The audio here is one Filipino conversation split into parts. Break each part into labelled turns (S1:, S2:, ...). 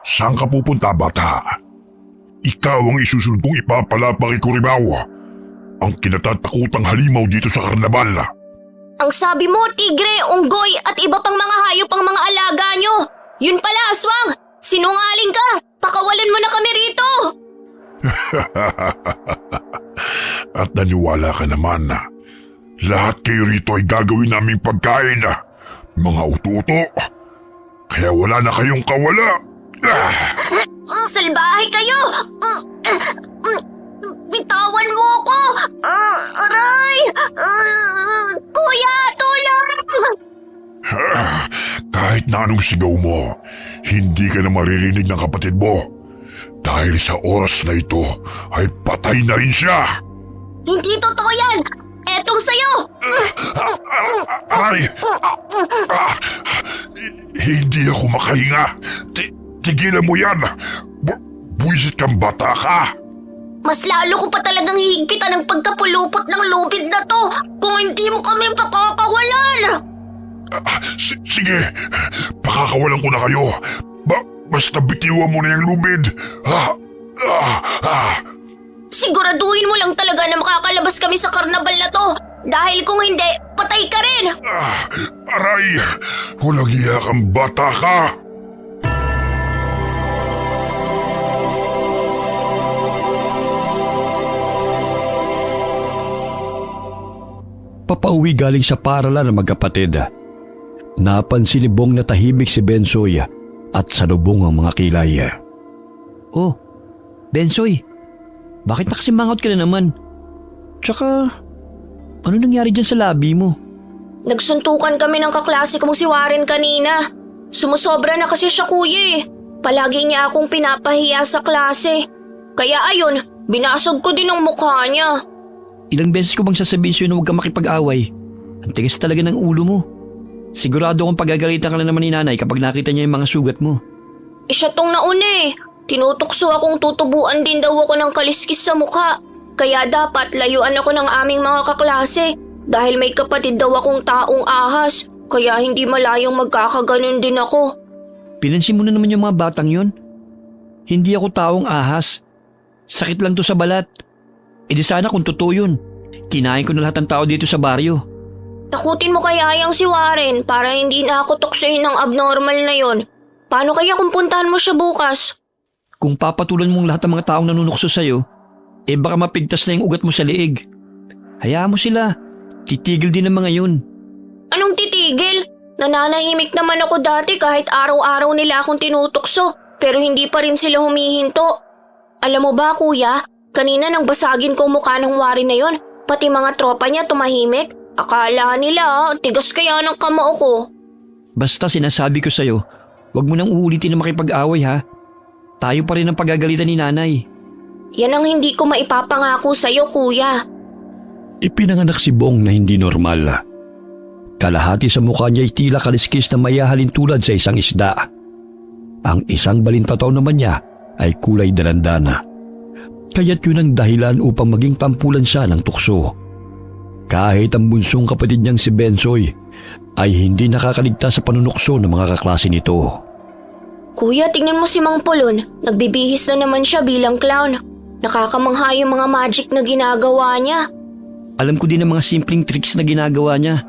S1: Saan ka pupunta, bata? Ikaw ang isusunod kong ipapala kay Curibaw, ang kinatatakutang halimaw dito sa karnabal.
S2: Ang sabi mo, tigre, unggoy at iba pang mga hayop ang mga alaga nyo. Yun pala, aswang! Sinungaling ka! Pakawalan mo na kami rito!
S1: At naniwala ka naman na lahat kayo rito ay gagawin naming pagkain, mga uto-uto. Kaya wala na kayong kawala.
S2: Salbahe kayo! Bitawan mo ako! Aray! Kuya, tulong!
S1: Kahit na anong sigaw mo, hindi ka na maririnig ng kapatid mo. Dahil sa oras na ito ay patay na rin siya.
S2: Hindi totoo yan! Etong sayo!
S1: Aray! Hindi ako makahinga. Tigilan mo yan. Buwisit kang bata ka.
S2: Mas lalo ko pa talagang hihigpitan ang pagkapulupot ng lubid na to kung hindi mo kami pakakawalan!
S1: Sige, pakakawalan ko na kayo. Basta bitiwan mo na yung lubid.
S2: Siguraduhin mo lang talaga na makakalabas kami sa karnabal na to. Dahil kung hindi, patay ka rin!
S1: Aray! Walang iya kang bata ka!
S3: Papauwi galing sa paaralan ng magkapatid. Napansin ni Bong na tahimik si Bensoy at salubong ang mga kilay. Oh, Bensoy, bakit nakasimangot ka na naman? Tsaka, ano nangyari dyan sa labi mo?
S2: Nagsuntukan kami ng kaklase kong si Warren kanina. Sumusobra na kasi siya, kuya eh. Palagi niya akong pinapahiya sa klase. Kaya ayun, binasog ko din ang mukha niya.
S3: Ilang beses ko bang sasabihin sa'yo na huwag ka makipag-away? Ang tigas talaga ng ulo mo. Sigurado akong pagagalitan ka na naman ni nanay kapag nakita niya yung mga sugat mo.
S2: Siya tong nauna eh. Tinutokso akong tutubuan din daw ako ng kaliskis sa mukha. Kaya dapat layuan ako ng aming mga kaklase. Dahil may kapatid daw akong taong ahas. Kaya hindi malayong magkakaganon din ako.
S3: Pinansin mo na naman yung mga batang yun? Hindi ako taong ahas. Sakit lang to sa balat. E di sana kung totoo yun. Kinain ko na lahat ng tao dito sa baryo.
S2: Takutin mo kaya yung si Warren para hindi na ako tuksoin ng abnormal na yon. Paano kaya kung puntahan mo siya bukas?
S3: Kung papatulan mong lahat ng mga taong nanunukso sa'yo, baka mapigtas na yung ugat mo sa liig. Hayaan mo sila. Titigil din ang mga yun.
S2: Anong titigil? Nananahimik naman ako dati kahit araw-araw nila akong tinutukso pero hindi pa rin sila humihinto. Alam mo ba, kuya? Kanina nang basagin ko mukha ng Warren na yon, pati mga tropa niya tumahimik. Akala nila, tigas kaya ng kamao ko.
S3: Basta sinasabi ko sa'yo, wag mo nang uulitin na makipag-away ha. Tayo pa rin ang pagagalitan ni nanay.
S2: Yan ang hindi ko maipapangako sa'yo, kuya.
S3: Ipinanganak si Bong na hindi normal. Kalahati sa mukha niya ay tila kaliskis na mayahalin tulad sa isang isda. Ang isang balintataw naman niya ay kulay dalandana. Kaya't yun ang dahilan upang maging tampulan siya ng tukso. Kahit ang bunsong kapatid niyang si Bensoy ay hindi nakakaligtas sa panunukso ng mga kaklase nito.
S2: Kuya, tingnan mo si Mang Pulon. Nagbibihis na naman siya bilang clown. Nakakamangha yung mga magic na ginagawa niya.
S3: Alam ko din ang mga simpleng tricks na ginagawa niya.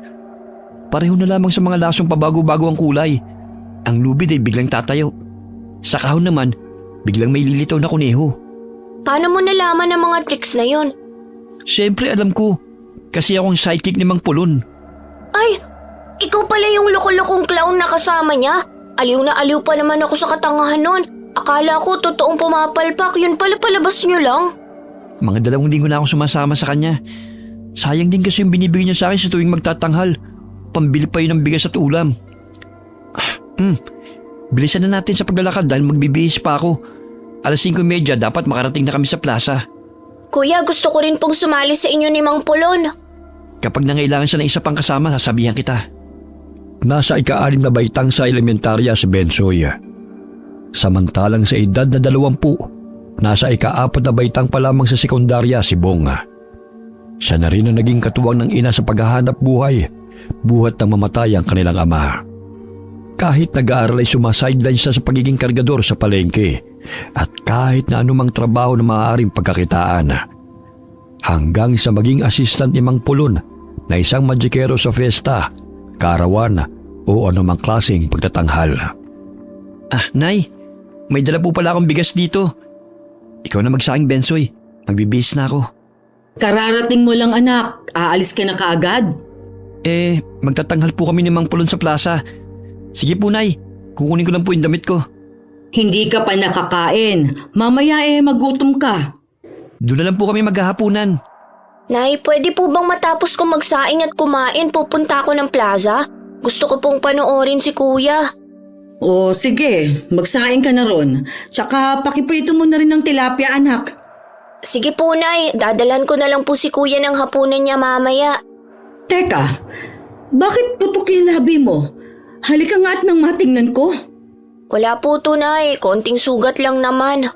S3: Pareho na lamang sa mga lasong pabago-bago ang kulay. Ang lubid ay biglang tatayo. Sa kahon naman, biglang may lilitaw na kuneho.
S2: Paano mo nalaman ang mga tricks na yon?
S3: Siyempre alam ko. Kasi akong sidekick ni Mang Pulon.
S2: Ay, ikaw pala yung loko-lokong clown na kasama niya? Aliw na aliw pa naman ako sa katangahan nun. Akala ko totoong pumapalpak, yun pala palabas niyo lang.
S3: Mga 2 linggo na akong sumasama sa kanya. Sayang din kasi yung binibigay niya sa akin sa tuwing magtatanghal. Pambili pa yun ng bigas at ulam. Bilisan na natin sa paglalakad dahil magbibihis pa ako. 5:30 dapat makarating na kami sa plaza.
S2: Kuya, gusto ko rin pong sumali sa inyo ni Mang Pulon.
S3: Kapag nangailangan siya ng isa pang kasama, sasabihan kita. Nasa ika-6 na baitang sa elementarya si Bensoy. Samantalang sa edad na 20, nasa ika-4 na baitang pa lamang sa sekundarya si Bong. Siya na rin ang naging katuwang ng ina sa paghahanap buhay, buhat ng mamatay ang kanilang ama. Kahit nag-aaral ay sumasideline siya sa pagiging kargador sa palengke at kahit na anumang trabaho na maaaring pagkakitaan. Hanggang sa maging assistant ni Mang Pulon na isang magikero sa fiesta, karawan o anumang klaseng pagtatanghal. Nay, may dala po pala akong bigas dito. Ikaw na magsaing, Bensoy. Magbibihis na ako.
S4: Kararating mo lang anak, aalis ka na kaagad.
S3: Magtatanghal po kami ni Mang Pulon sa plaza. Sige po, Nay. Kukunin ko lang po yung damit ko.
S4: Hindi ka pa nakakain, mamaya magutom ka.
S3: Doon na lang po kami maghahapunan.
S2: Nay, pwede po bang matapos ko magsaing at kumain, pupunta ako ng plaza? Gusto ko pong panoorin si kuya.
S4: O sige, magsaing ka na ron. Tsaka pakiprito mo na rin ng tilapia anak.
S2: Sige po, Nay. Dadalan ko na lang po si kuya ng hapunan niya mamaya.
S4: Teka, bakit pupok yung labi mo? Halika nga at nang matingnan ko.
S2: Wala po to, Nay. Konting sugat lang naman.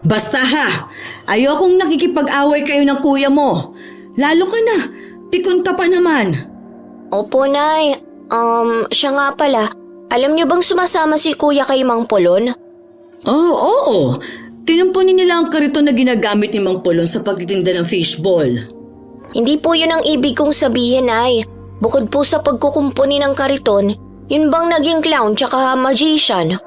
S4: Basta ha, ayokong nakikipag-away kayo ng kuya mo. Lalo ka na, pikon ka pa naman.
S2: Opo, Nay. Siya nga pala. Alam niyo bang sumasama si kuya kay Mang Pulon?
S4: Oo. Tinumpunin nila ang kariton na ginagamit ni Mang Pulon sa pagtitinda ng fishball.
S2: Hindi po yun ang ibig kong sabihin, Nay. Bukod po sa pagkukumpuni ng kariton, yun bang naging clown tsaka magician?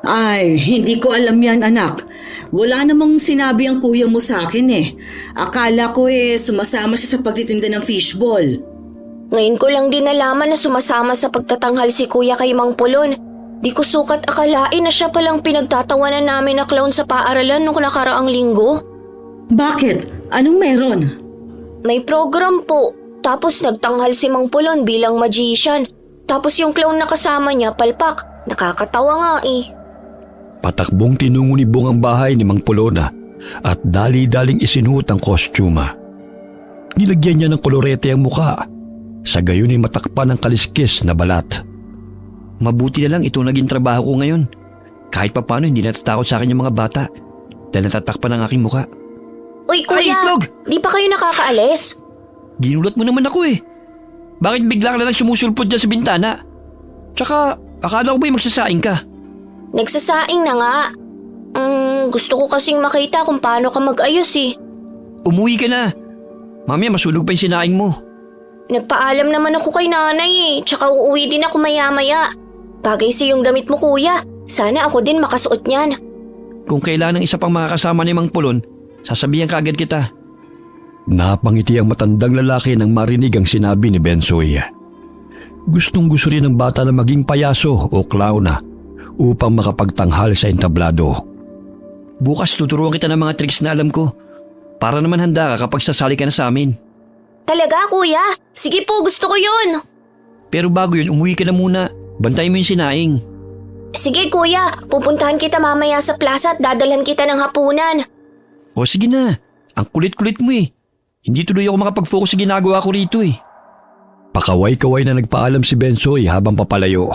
S4: Ay, hindi ko alam yan anak. Wala namang sinabi ang kuya mo sa akin Akala ko sumasama siya sa pagtitinda ng fishball.
S2: Ngayon ko lang din nalaman na sumasama sa pagtatanghal si kuya kay Mang Pulon. Di ko sukat akalain na siya palang pinagtatawanan namin na clown sa paaralan nung nakaraang linggo.
S4: Bakit? Anong meron?
S2: May program po. Tapos nagtanghal si Mang Pulon bilang magician. Tapos yung clown na kasama niya, palpak. Nakakatawa nga
S3: Patakbong tinungo ni Bong ang bahay ni Mang Pulon at dali-daling isinuot ang kostyuma. Nilagyan niya ng kolorete ang muka. Sa gayon ay matakpan ang kaliskis na balat. Mabuti na lang ito naging trabaho ko ngayon. Kahit papano hindi natatakot sa akin yung mga bata dahil natatakpan ang aking muka.
S2: Uy, kuya!
S3: Ay, itlog!
S2: Di pa kayo nakakaalis?
S3: Ginulat mo naman ako Bakit bigla ka na lang sumusulpot dyan sa bintana? Tsaka, akala ko ba'y magsasaing ka?
S2: Nagsasaing na nga. Gusto ko kasing makita kung paano ka mag-ayos
S3: Umuwi ka na. Mamaya masunog pa yung sinaing mo.
S2: Nagpaalam naman ako kay nanay Tsaka uuwi din ako maya-maya. Bagay sa yung damit mo, kuya. Sana ako din makasuot niyan.
S3: Kung kailan ng isa pang makakasama ni Mang Pulon, sasabihan ka agad kita. Napangiti ang matandang lalaki nang marinig ang sinabi ni Bensoy. Gustong gusto rin ng bata na maging payaso o clown upang makapagtanghal sa entablado. Bukas tuturuan kita ng mga tricks na alam ko para naman handa ka kapag sasali ka na sa amin.
S2: Talaga, kuya? Sige po, gusto ko yun.
S3: Pero bago yun, umuwi ka na muna. Bantayan mo yung sinaing.
S2: Sige, kuya. Pupuntahan kita mamaya sa plaza at dadalhan kita ng hapunan.
S3: O sige na, ang kulit-kulit mo Hindi tuloy ako makapag-focus sa ginagawa ko rito Pakaway-kaway na nagpaalam si Bensoy habang papalayo.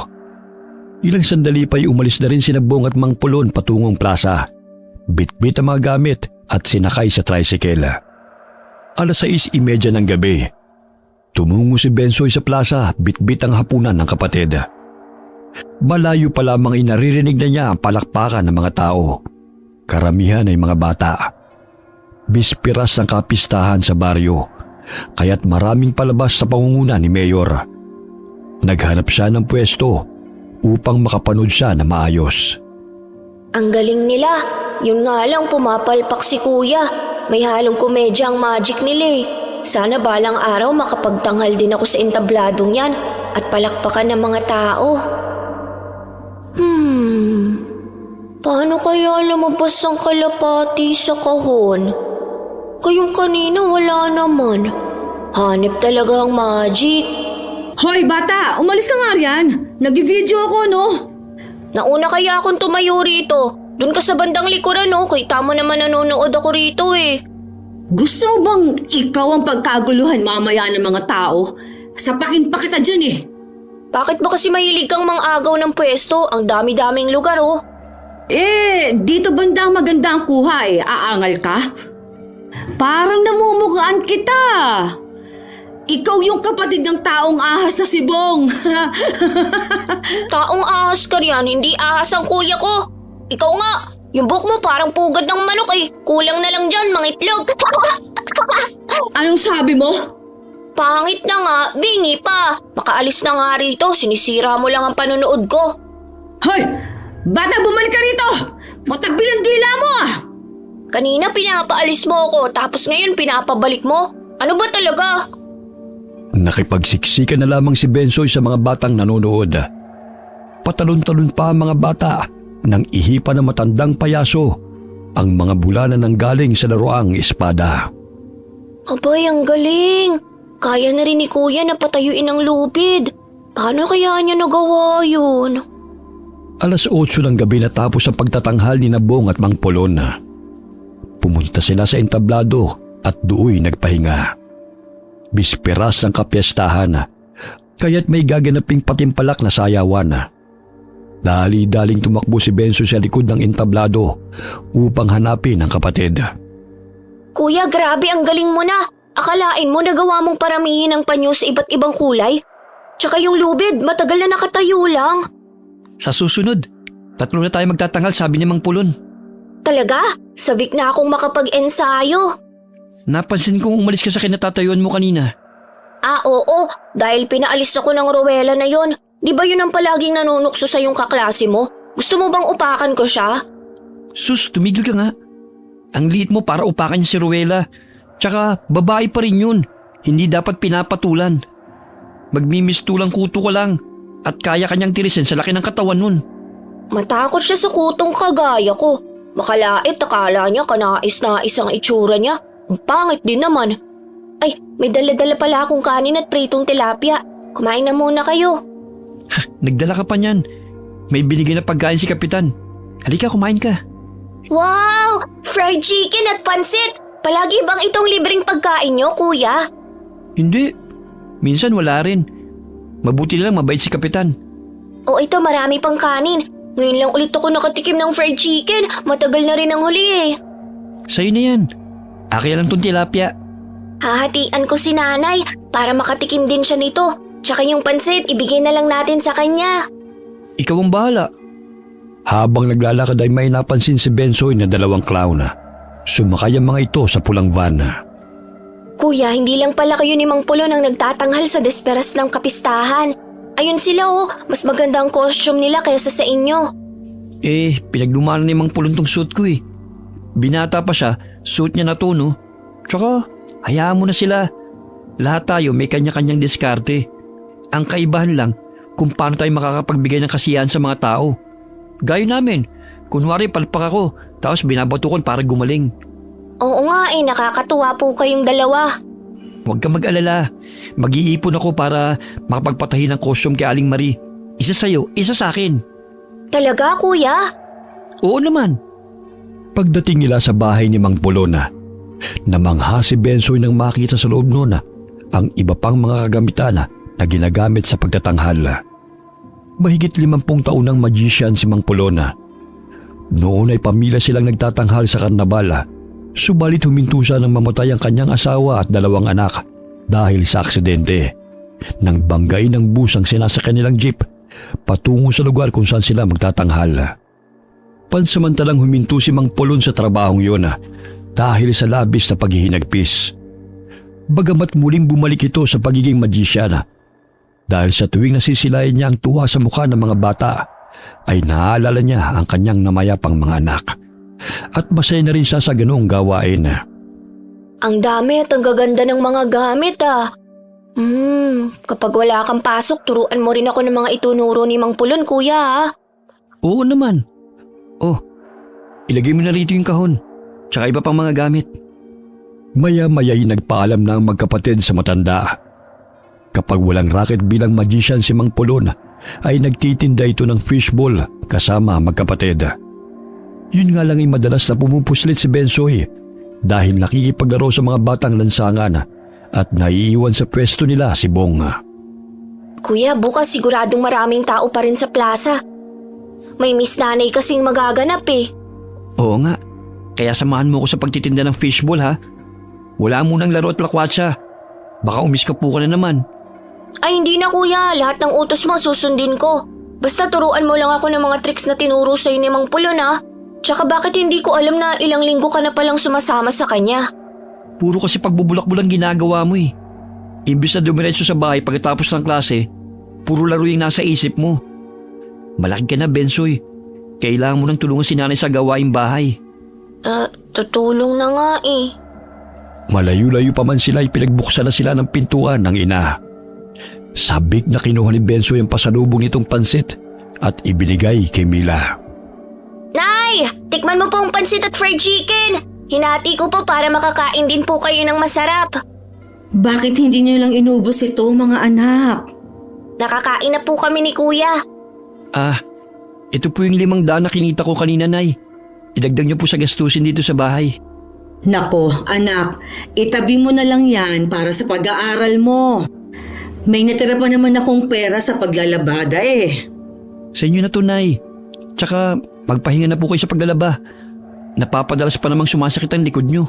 S3: Ilang sandali pa'y umalis na rin sina Bong at Mang Pulon patungong plaza. Bitbit ang mga gamit at sinakay sa tricycle. 6:30 ng gabi. Tumungo si Bensoy sa plaza, bitbit ang hapunan ng kapatid. Malayo pa lamang ay naririnig na niya ang palakpakan ng mga tao. Karamihan ay mga bata. Bispiras ng kapistahan sa baryo, kaya't maraming palabas sa pangunguna ni Mayor. Naghanap siya ng pwesto upang makapanood siya na maayos.
S2: Ang galing nila. Yun nga lang pumapalpak si kuya. May halong komedya ang magic nila Sana balang araw makapagtanghal din ako sa entabladong yan at palakpakan ng mga tao. Paano kaya lumabas ang kalapati sa kahon? Kayong kanina wala naman. Hanip talaga ang magic.
S4: Hoy bata, umalis ka nga riyan. Nag-video ako
S2: Nauna kaya akong tumayo rito. Doon ka sa bandang likuran Kita mo naman nanonood ako rito
S4: Gusto mo bang ikaw ang pagkaguluhan mamaya ng mga tao? Sapakin pa kita dyan
S2: Bakit ba kasi mahilig kang mang-agaw ng pwesto? Ang dami-daming lugar
S4: dito banda maganda ang kuha Aangal ka? Parang namumukhaan kita. ikaw yung kapatid ng taong ahas na si Bong.
S2: Taong ahas ka riyan, hindi ahas ang kuya ko. Ikaw nga, yung buhok mo parang pugad ng manok eh. Kulang na lang dyan, mga itlog.
S4: Anong sabi mo?
S2: Pangit na nga, bingi pa. Makaalis na nga rito, sinisira mo lang ang panonood ko.
S4: Hoy! Bata, bumalik ka rito! Matagbilang dila mo ah!
S2: Kanina pinapaalis mo ako, tapos ngayon pinapabalik mo? Ano ba talaga?
S3: Nakipagsiksikan na lamang si Bensoy sa mga batang nanonood. Patalon-talon pa ang mga bata nang ihipa ng matandang payaso ang mga bulanan ng galing sa laruang espada.
S2: Abay, ang galing. Kaya na rin ni kuya na patayuin ang lupid. Paano kaya niya nagawa yun?
S3: Alas 8 ng gabi natapos ang pagtatanghal ni Bong at Mang Polon. Pumunta sila sa entablado at do'y nagpahinga. Bisperas ng kapiestahan, kaya't may gaganaping patimpalak na sayawan. Dali-daling tumakbo si Benso sa likod ng entablado upang hanapin ang kapatid.
S2: Kuya, grabe, ang galing mo na. Akalain mo nagawa mong paramihin ang panyo sa iba't ibang kulay? Tsaka yung lubid, matagal na nakatayo lang.
S5: Sa susunod, 3 na tayo magtatanghal, sabi ni Mang Pulon.
S2: Talaga? Sabik na akong makapag-ensayo.
S5: Napansin kong umalis ka sa kinatatayuan mo kanina.
S2: Ah, oo. Dahil pinaalis ako ng Rowella na yon. Di ba yun ang palaging nanunukso sa yung kaklase mo? Gusto mo bang upakan ko siya?
S5: Sus, tumigil ka nga. Ang liit mo para upakan niya si Ruela. Tsaka babae pa rin yun. Hindi dapat pinapatulan. Magmimistulang kuto ka lang. At kaya kanyang tirisin sa laki ng katawan nun.
S2: Matakot siya sa kutong kagaya ko. Makalait, akala niya kanais-nais ang itsura niya. Ang pangit din naman. Ay, may dala-dala pala akong kanin at pritong tilapia. Kumain na muna kayo.
S5: Nagdala ka pa niyan. May binigay na pagkain si Kapitan. Halika, kumain ka.
S2: Wow! Fried chicken at pansit! Palagi bang itong libreng pagkain niyo, kuya?
S5: Hindi. Minsan wala rin. Mabuti na lang mabait si Kapitan.
S2: O ito, marami pang kanin. Ngayon lang ulit ako nakatikim ng fried chicken. Matagal na rin ang huli eh.
S5: Sa'yo na yan. Akin lang tong tilapia.
S2: Hahatian ko si nanay para makatikim din siya nito. Tsaka yung pansit, ibigay na lang natin sa kanya.
S5: Ikaw ang bahala.
S3: Habang naglalakad ay may napansin si Bensoy na 2 clown. Sumakay ang mga ito sa pulang van.
S2: Kuya, hindi lang pala kayo ni Mang Pulon ang nagtatanghal sa desperas ng kapistahan. Ayun sila oh, mas maganda ang costume nila kaysa sa inyo.
S5: Pinaglumanan ni Mang Pulon tong suit ko eh. Binata pa siya, suit niya na to no. Tsaka, hayaan mo na sila. Lahat tayo may kanya-kanyang diskarte. Ang kaibahan lang kung paano tayo makakapagbigay ng kasiyahan sa mga tao. Gaya namin, kunwari palpak ako, tapos binabatukon para gumaling.
S2: Oo nga nakakatuwa po kayong dalawa.
S5: Huwag ka mag-alala. Mag-iipon ako para makapagpatahi ng costume kay Aling Marie. Isa sa'yo, isa sa akin.
S2: Talaga, kuya?
S5: Oo naman.
S3: Pagdating nila sa bahay ni Mang Polona, namangha si Bensoy nang makita sa loob noon ang iba pang mga kagamitan na ginagamit sa pagtatanghal. Mahigit 50 taon ng magician si Mang Polona. Noon ay pamilya silang nagtatanghal sa karnabal. Subalit huminto siya nang mamatay ang kanyang asawa at 2 anak dahil sa aksidente. Nang banggay ng bus ang sinasakyan nilang jeep patungo sa lugar kung saan sila magtatanghal. Pansamantalang huminto si Mang Polon sa trabahong yun dahil sa labis na paghihinagpis. Bagamat muling bumalik ito sa pagiging magician dahil sa tuwing nasisilayan niya ang tuwa sa mukha ng mga bata ay naaalala niya ang kanyang namayapang mga anak. At masaya na rin siya sa ganoong gawain.
S2: Ang dami at ang gaganda ng mga gamit Kapag wala kang pasok, turuan mo rin ako ng mga itunuro ni Mang Pulon, kuya
S5: Oo naman. Oh, ilagay mo na rito yung kahon. Tsaka iba pang mga gamit.
S3: Maya-maya'y nagpaalam na ang magkapatid sa matanda. Kapag walang racket bilang magician si Mang Polon, ay nagtitinda ito ng fishball kasama magkapatid. Yun nga lang ay madalas na pumupuslit si Bensoy dahil nakikipaglaro sa mga batang lansangan at naiiwan sa pwesto nila si Bong.
S2: Kuya, bukas siguradong maraming tao pa rin sa plaza. May Miss Nanay kasing magaganap eh.
S5: Oo nga. Kaya samahan mo ko sa pagtitinda ng fishball ha. Wala munang laro at lakwatsa. Baka umiskapo ka na naman.
S2: Ay hindi na kuya, lahat ng utos mo susundin ko. Basta turuan mo lang ako ng mga tricks na tinuro sa'yo ni Mang Pulon ha. Tsaka bakit hindi ko alam na ilang linggo ka na palang sumasama sa kanya?
S5: Puro kasi pagbubulak-bulang ginagawa mo eh. Imbis na dumiretso sa bahay pagkatapos ng klase, puro laro yung nasa isip mo. Malaki ka na, Bensoy. Kailangan mo nang tulungan si nanay sa gawaing bahay.
S2: Tutulong na nga eh.
S3: Malayo-layo pa man sila ay pinagbuksan na sila ng pintuan ng ina. Sabik na kinuha ni Bensoy ang pasalubong nitong pansit at ibinigay kay Mila.
S2: Nay! Tikman mo po ang pansit at fried chicken! Hinati ko po para makakain din po kayo ng masarap.
S4: Bakit hindi niyo lang inubos ito, mga anak?
S2: Nakakain na po kami ni kuya.
S5: Ito po yung 500 na kinita ko kanina, Nay. Idagdag niyo po sa gastusin dito sa bahay.
S4: Nako, anak, itabi mo na lang yan para sa pag-aaral mo. May natira pa naman akong pera sa paglalabada eh.
S5: Sa inyo na to, Nay. Tsaka magpahinga na po kayo sa paglalaba. Napapadalas pa namang sumasakit ang likod niyo.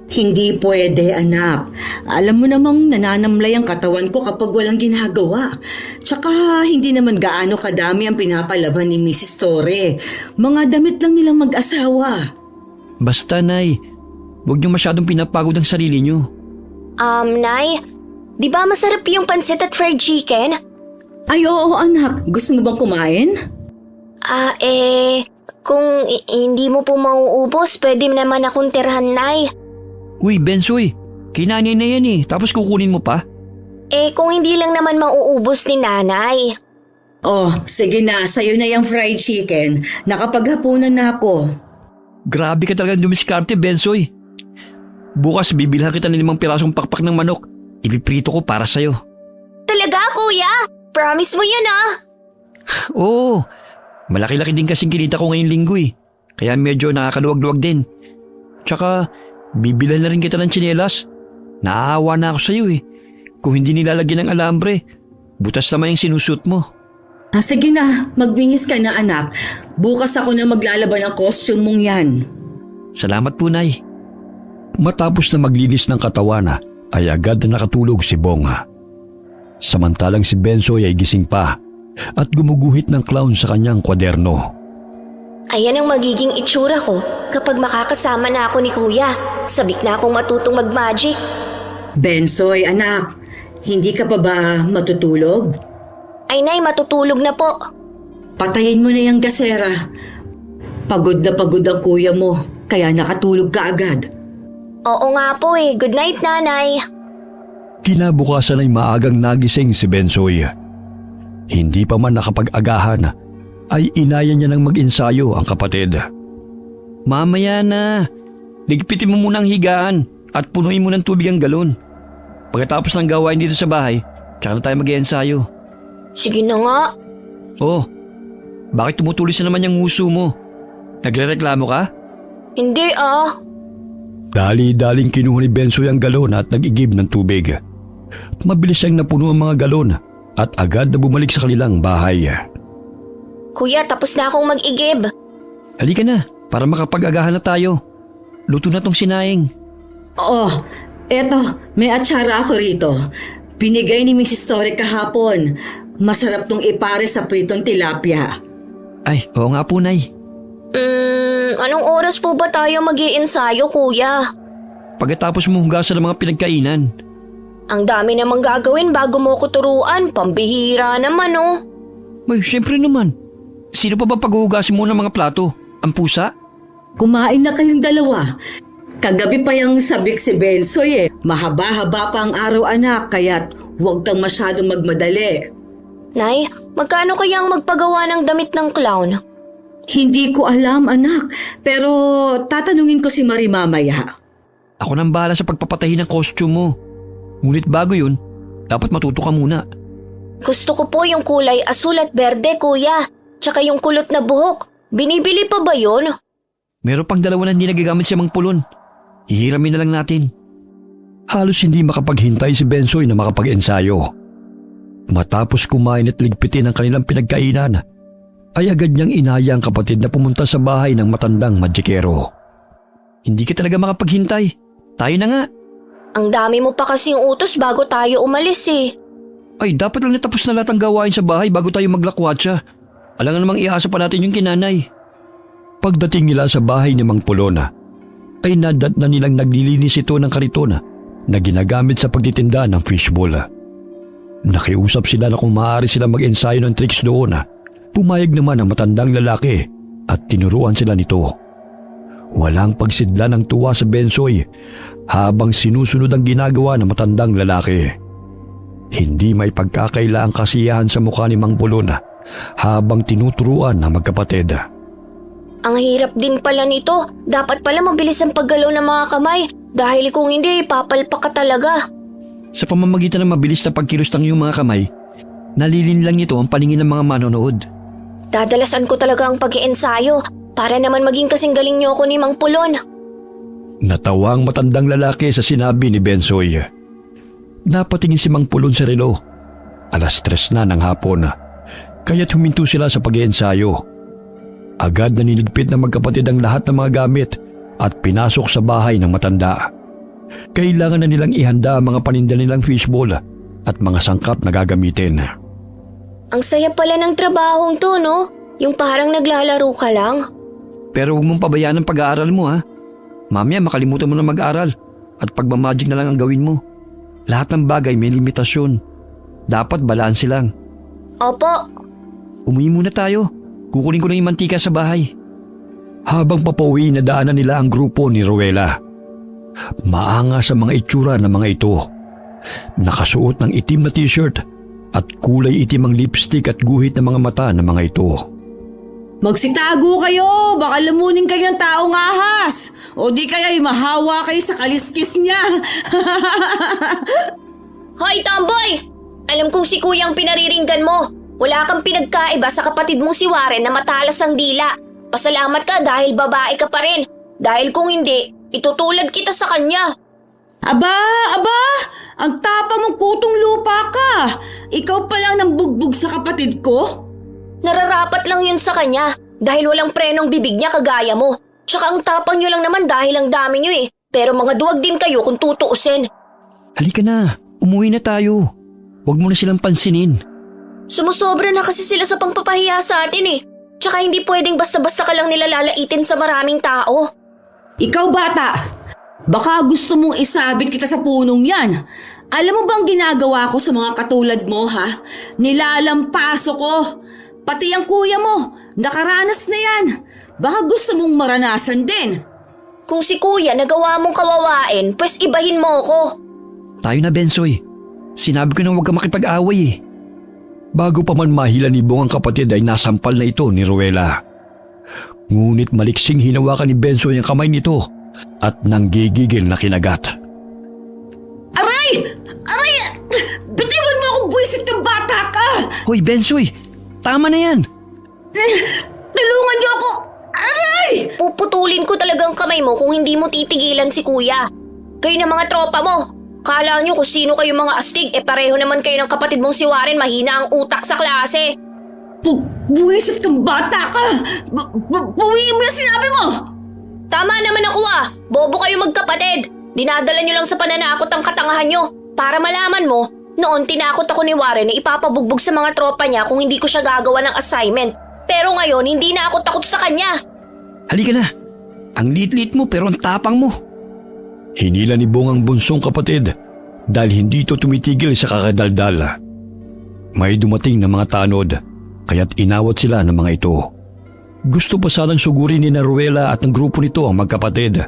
S4: Hindi pwede, anak. Alam mo namang nananamlay ang katawan ko kapag walang ginagawa. Tsaka hindi naman gaano kadami ang pinapalaban ni Mrs. Torre. Mga damit lang nilang mag-asawa.
S5: Basta, Nay. Huwag niyo masyadong pinapagod ang sarili niyo.
S2: Nay, di ba masarap yung pansit at fried chicken?
S4: Ay oo, anak. Gusto mo bang kumain?
S2: Kung hindi mo po mauubos, pwede naman akong tirahan, Nay.
S5: Uy, Bensoy. Kinanay na yan eh. Tapos kukunin mo pa?
S2: Kung hindi lang naman mauubos ni nanay.
S4: Oh, sige na. Sa'yo na yung fried chicken. Nakapaghapunan na ako.
S5: Grabe ka talagang dumiskarte, Bensoy. Bukas bibilhan kita ng 5 pirasong pakpak ng manok. Ipiprito ko para sa'yo.
S2: Talaga, kuya? Promise mo yan
S5: Oo. Malaki-laki din kasing kinita ko ngayong linggo eh. Kaya medyo nakakaluwag-luwag din. Tsaka, bibilhan na rin kita ng tsinelas. Naaawa na ako sa'yo eh. Kung hindi nilalagyan ng alambre, butas naman yung sinusut mo.
S4: Sige na, magbihis ka na anak. Bukas ako na maglalaban ng costume mong yan.
S5: Salamat po, Nay.
S3: Matapos na maglinis ng katawan ay agad na nakatulog si Bonga. Samantalang si Bensoy ay gising pa at gumuguhit ng clown sa kanyang kwaderno.
S2: Ayan ang magiging itsura ko kapag makakasama na ako ni kuya. Sabik na akong matutong mag-magic.
S4: Bensoy, anak, hindi ka pa ba matutulog?
S2: Ay nay, matutulog na po.
S4: Patayin mo na yung gasera. Pagod na pagod ang kuya mo, kaya nakatulog ka agad.
S2: Oo nga po eh. Good night, nanay.
S3: Kinabukasan ay maagang nagising si Bensoy. Hindi pa man nakapag-agahan ay inaya niya ng mag-ensayo ang kapatid.
S5: Mamaya na. Ligpitin mo muna ang higaan at punuin mo ng tubig ang galon. Pagkatapos ng gawain dito sa bahay, tsaka na tayo mag-iensayo.
S2: Sige na nga.
S5: Oh, bakit tumutulis na naman yung nguso mo? Nagre-reklamo ka?
S2: Hindi
S3: Dali-daling kinuha ni Bensoy ang galon at nag-igib ng tubig. Mabilis siyang napuno ang mga galon at agad na bumalik sa kanilang bahay.
S2: Kuya, tapos na akong mag-igib.
S5: Halika na, para makapag-agahan na tayo. Luto na tong sinaing.
S4: Oh, eto, may atsara ako rito. Pinigay ni Mrs. Torre kahapon. Masarap tong ipare sa pritong tilapia.
S5: Ay, oo nga po, Nay.
S2: Anong oras po ba tayo mag-iensayo, kuya?
S5: Pagkatapos mo hugasan ng mga pinagkainan.
S2: Ang dami namang gagawin bago mo ko turuan. Pambihira naman,
S5: Ay, syempre naman. Sino pa ba paghuhugasin mo ng mga plato? Ang pusa?
S4: Kumain na kayong dalawa. Kagabi pa yung sabik si Bensoy eh. Mahaba-haba pa ang araw anak, kaya't huwag kang masyadong magmadali.
S2: Nay, magkano kaya ang magpagawa ng damit ng clown?
S4: Hindi ko alam anak, pero tatanungin ko si Marie mamaya.
S5: Ako nang bahala sa pagpapatahi ng costume mo. Ngunit bago yun, dapat matuto ka muna.
S2: Gusto ko po yung kulay asul at berde, kuya. Tsaka yung kulot na buhok. Binibili pa ba yun?
S5: Meron pang 2 na hindi nagagamit si Mang Pulon. Hihiramin na lang natin.
S3: Halos hindi makapaghintay si Bensoy na makapag-ensayo. Matapos kumain at ligpitin ang kanilang pinagkainan, ay agad niyang inaya ang kapatid na pumunta sa bahay ng matandang magikero.
S5: Hindi ka talaga makapaghintay. Tayo na nga.
S2: Ang dami mo pa kasing utos bago tayo umalis eh.
S5: Ay, dapat lang natapos na lahat ang gawain sa bahay bago tayo maglakwatsa. Alangan namang iasa pa natin yung kinanay.
S3: Pagdating nila sa bahay ni Mang Pulona, ay nadat na nilang naglilinis ito ng kariton na ginagamit sa pagtitinda ng fishbowl. Nakiusap sila na kung maaari sila mag-ensayo ng tricks doon. Pumayag naman ang matandang lalaki at tinuruan sila nito. Walang pagsidla ng tuwa sa Bensoy habang sinusunod ang ginagawa ng matandang lalaki. Hindi may pagkakaila ang kasiyahan sa mukha ni Mang Pulona habang tinuturuan ng magkapatid.
S2: Ang hirap din pala nito. Dapat pala mabilis ang paggalaw ng mga kamay dahil kung hindi, papalpak ka talaga.
S5: Sa pamamagitan ng mabilis na pagkilos ng iyong mga kamay, nalilinlang nito ang paningin ng mga manonood.
S2: Dadalasan ko talaga ang pag-iensayo para naman maging kasing galing niyo ako ni Mang Pulon.
S3: Natawa ang matandang lalaki sa sinabi ni Bensoy. Napatingin si Mang Pulon sa relo. 3:00 na ng hapon, kaya't huminto sila sa pag-iensayo. Agad na niligpit ng magkapatid ang lahat ng mga gamit at pinasok sa bahay ng matanda. Kailangan na nilang ihanda ang mga paninda nilang fishbowl at mga sangkap na gagamitin.
S2: Ang saya pala ng trabahong to, no? Yung parang naglalaro ka lang.
S5: Pero huwag mong pabayaan ang pag-aaral mo, ha? Mamaya makalimutan mo na mag-aaral at pagmamagic na lang ang gawin mo. Lahat ng bagay may limitasyon. Dapat balanse lang.
S2: Opo.
S5: Umuwi muna tayo. Kukunin ko na yung mantika sa bahay.
S3: Habang papauwi, nadaanan nila ang grupo ni Rowela. Maanga sa mga itsura ng mga ito. Nakasuot ng itim na t-shirt at kulay itim ang lipstick at guhit ng mga mata ng mga ito.
S4: Magsitago kayo! Baka lamunin kayo ng taong ahas! O di kaya'y mahawa kayo sa kaliskis niya!
S2: Hoy, tomboy! Alam kong si kuya ang pinariringgan mo. Wala kang pinagkaiba sa kapatid mong si Warren na matalas ang dila. Pasalamat ka dahil babae ka pa rin. Dahil kung hindi, itutulad kita sa kanya.
S4: Aba! Ang tapa mong kutong lupa ka! Ikaw pa lang nang bugbog sa kapatid ko?
S2: Nararapat lang yun sa kanya dahil walang prenong bibig niya kagaya mo. Tsaka ang tapang nyo lang naman dahil ang dami nyo eh. Pero mga duwag din kayo kung tutuusin.
S5: Halika na, umuwi na tayo. Huwag mo na silang pansinin.
S2: Sumusobra na kasi sila sa pangpapahiya sa atin eh. Tsaka hindi pwedeng basta-basta ka lang nila lalaitin sa maraming tao.
S4: Ikaw bata, baka gusto mong isabit kita sa punong yan. Alam mo bang ginagawa ko sa mga katulad mo ha? Nilalampaso ko. Pati ang kuya mo, nakaranas na yan. Baka gusto mong maranasan din.
S2: Kung si kuya nagawa mong kawawain, pues ibahin mo ko.
S5: Tayo na, Bensoy. Sinabi ko na huwag ka makipag-away eh.
S3: Bago pa man mahila ni Bong ang kapatid ay nasampal na ito ni Rowela. Ngunit maliksing hinawakan ni Bensoy ang kamay nito at nanggigigil na kinagat.
S4: Aray! Bitiwan mo akong buwisit ng bata ka!
S5: Hoy, Bensoy! Tama na yan!
S4: Tulungan niyo ako! Aray!
S2: Puputulin ko talagang kamay mo kung hindi mo titigilan si kuya. Kayo na mga tropa mo. Kala nyo kung sino kayo mga astig, pareho naman kayo ng kapatid mong si Warren, mahina ang utak sa klase.
S4: Buwisit kang bata ka! Bawiin mo yung sinabi mo!
S2: Tama naman ako bobo kayo magkapatid. Dinadala nyo lang sa pananakot ang katangahan nyo. Para malaman mo, noon tinakot ako ni Warren na ipapabugbog sa mga tropa niya kung hindi ko siya gagawa ng assignment. Pero ngayon, hindi na ako takot sa kanya.
S5: Halika na! Ang liit-liit mo pero ang tapang mo.
S3: Hinila ni Bong ang bunsong kapatid dahil hindi ito tumitigil sa kakadaldal. May dumating na mga tanod kaya't inawat sila ng mga ito. Gusto pa sanang sugurin ni Rowela at ng grupo nito ang magkapatid.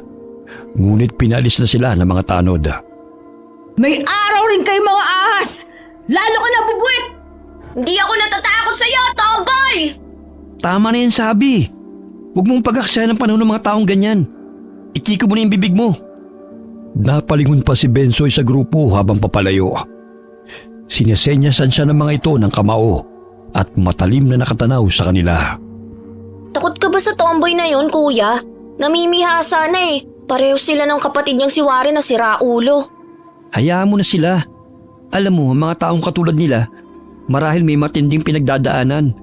S3: Ngunit pinalis na sila ng mga tanod.
S4: May araw rin kayo mga ahas! Lalo ka na bubuit!
S2: Hindi ako natatakot sa'yo, tomboy!
S5: Tama na yan, sabi. Huwag mong pag-aksayan ng panahon ng mga taong ganyan. Itiko mo na yung bibig mo.
S3: Napalingon pa si Bensoy sa grupo habang papalayo. Sinesenyasan siya ng mga ito ng kamao at matalim na nakatanaw sa kanila.
S2: Takot ka ba sa tomboy na yon, kuya? Namimihasa na eh. Pareho sila ng kapatid niyang si Warren na si Raulo.
S5: Hayaan mo na sila. Alam mo, ang mga taong katulad nila, marahil may matinding pinagdadaanan.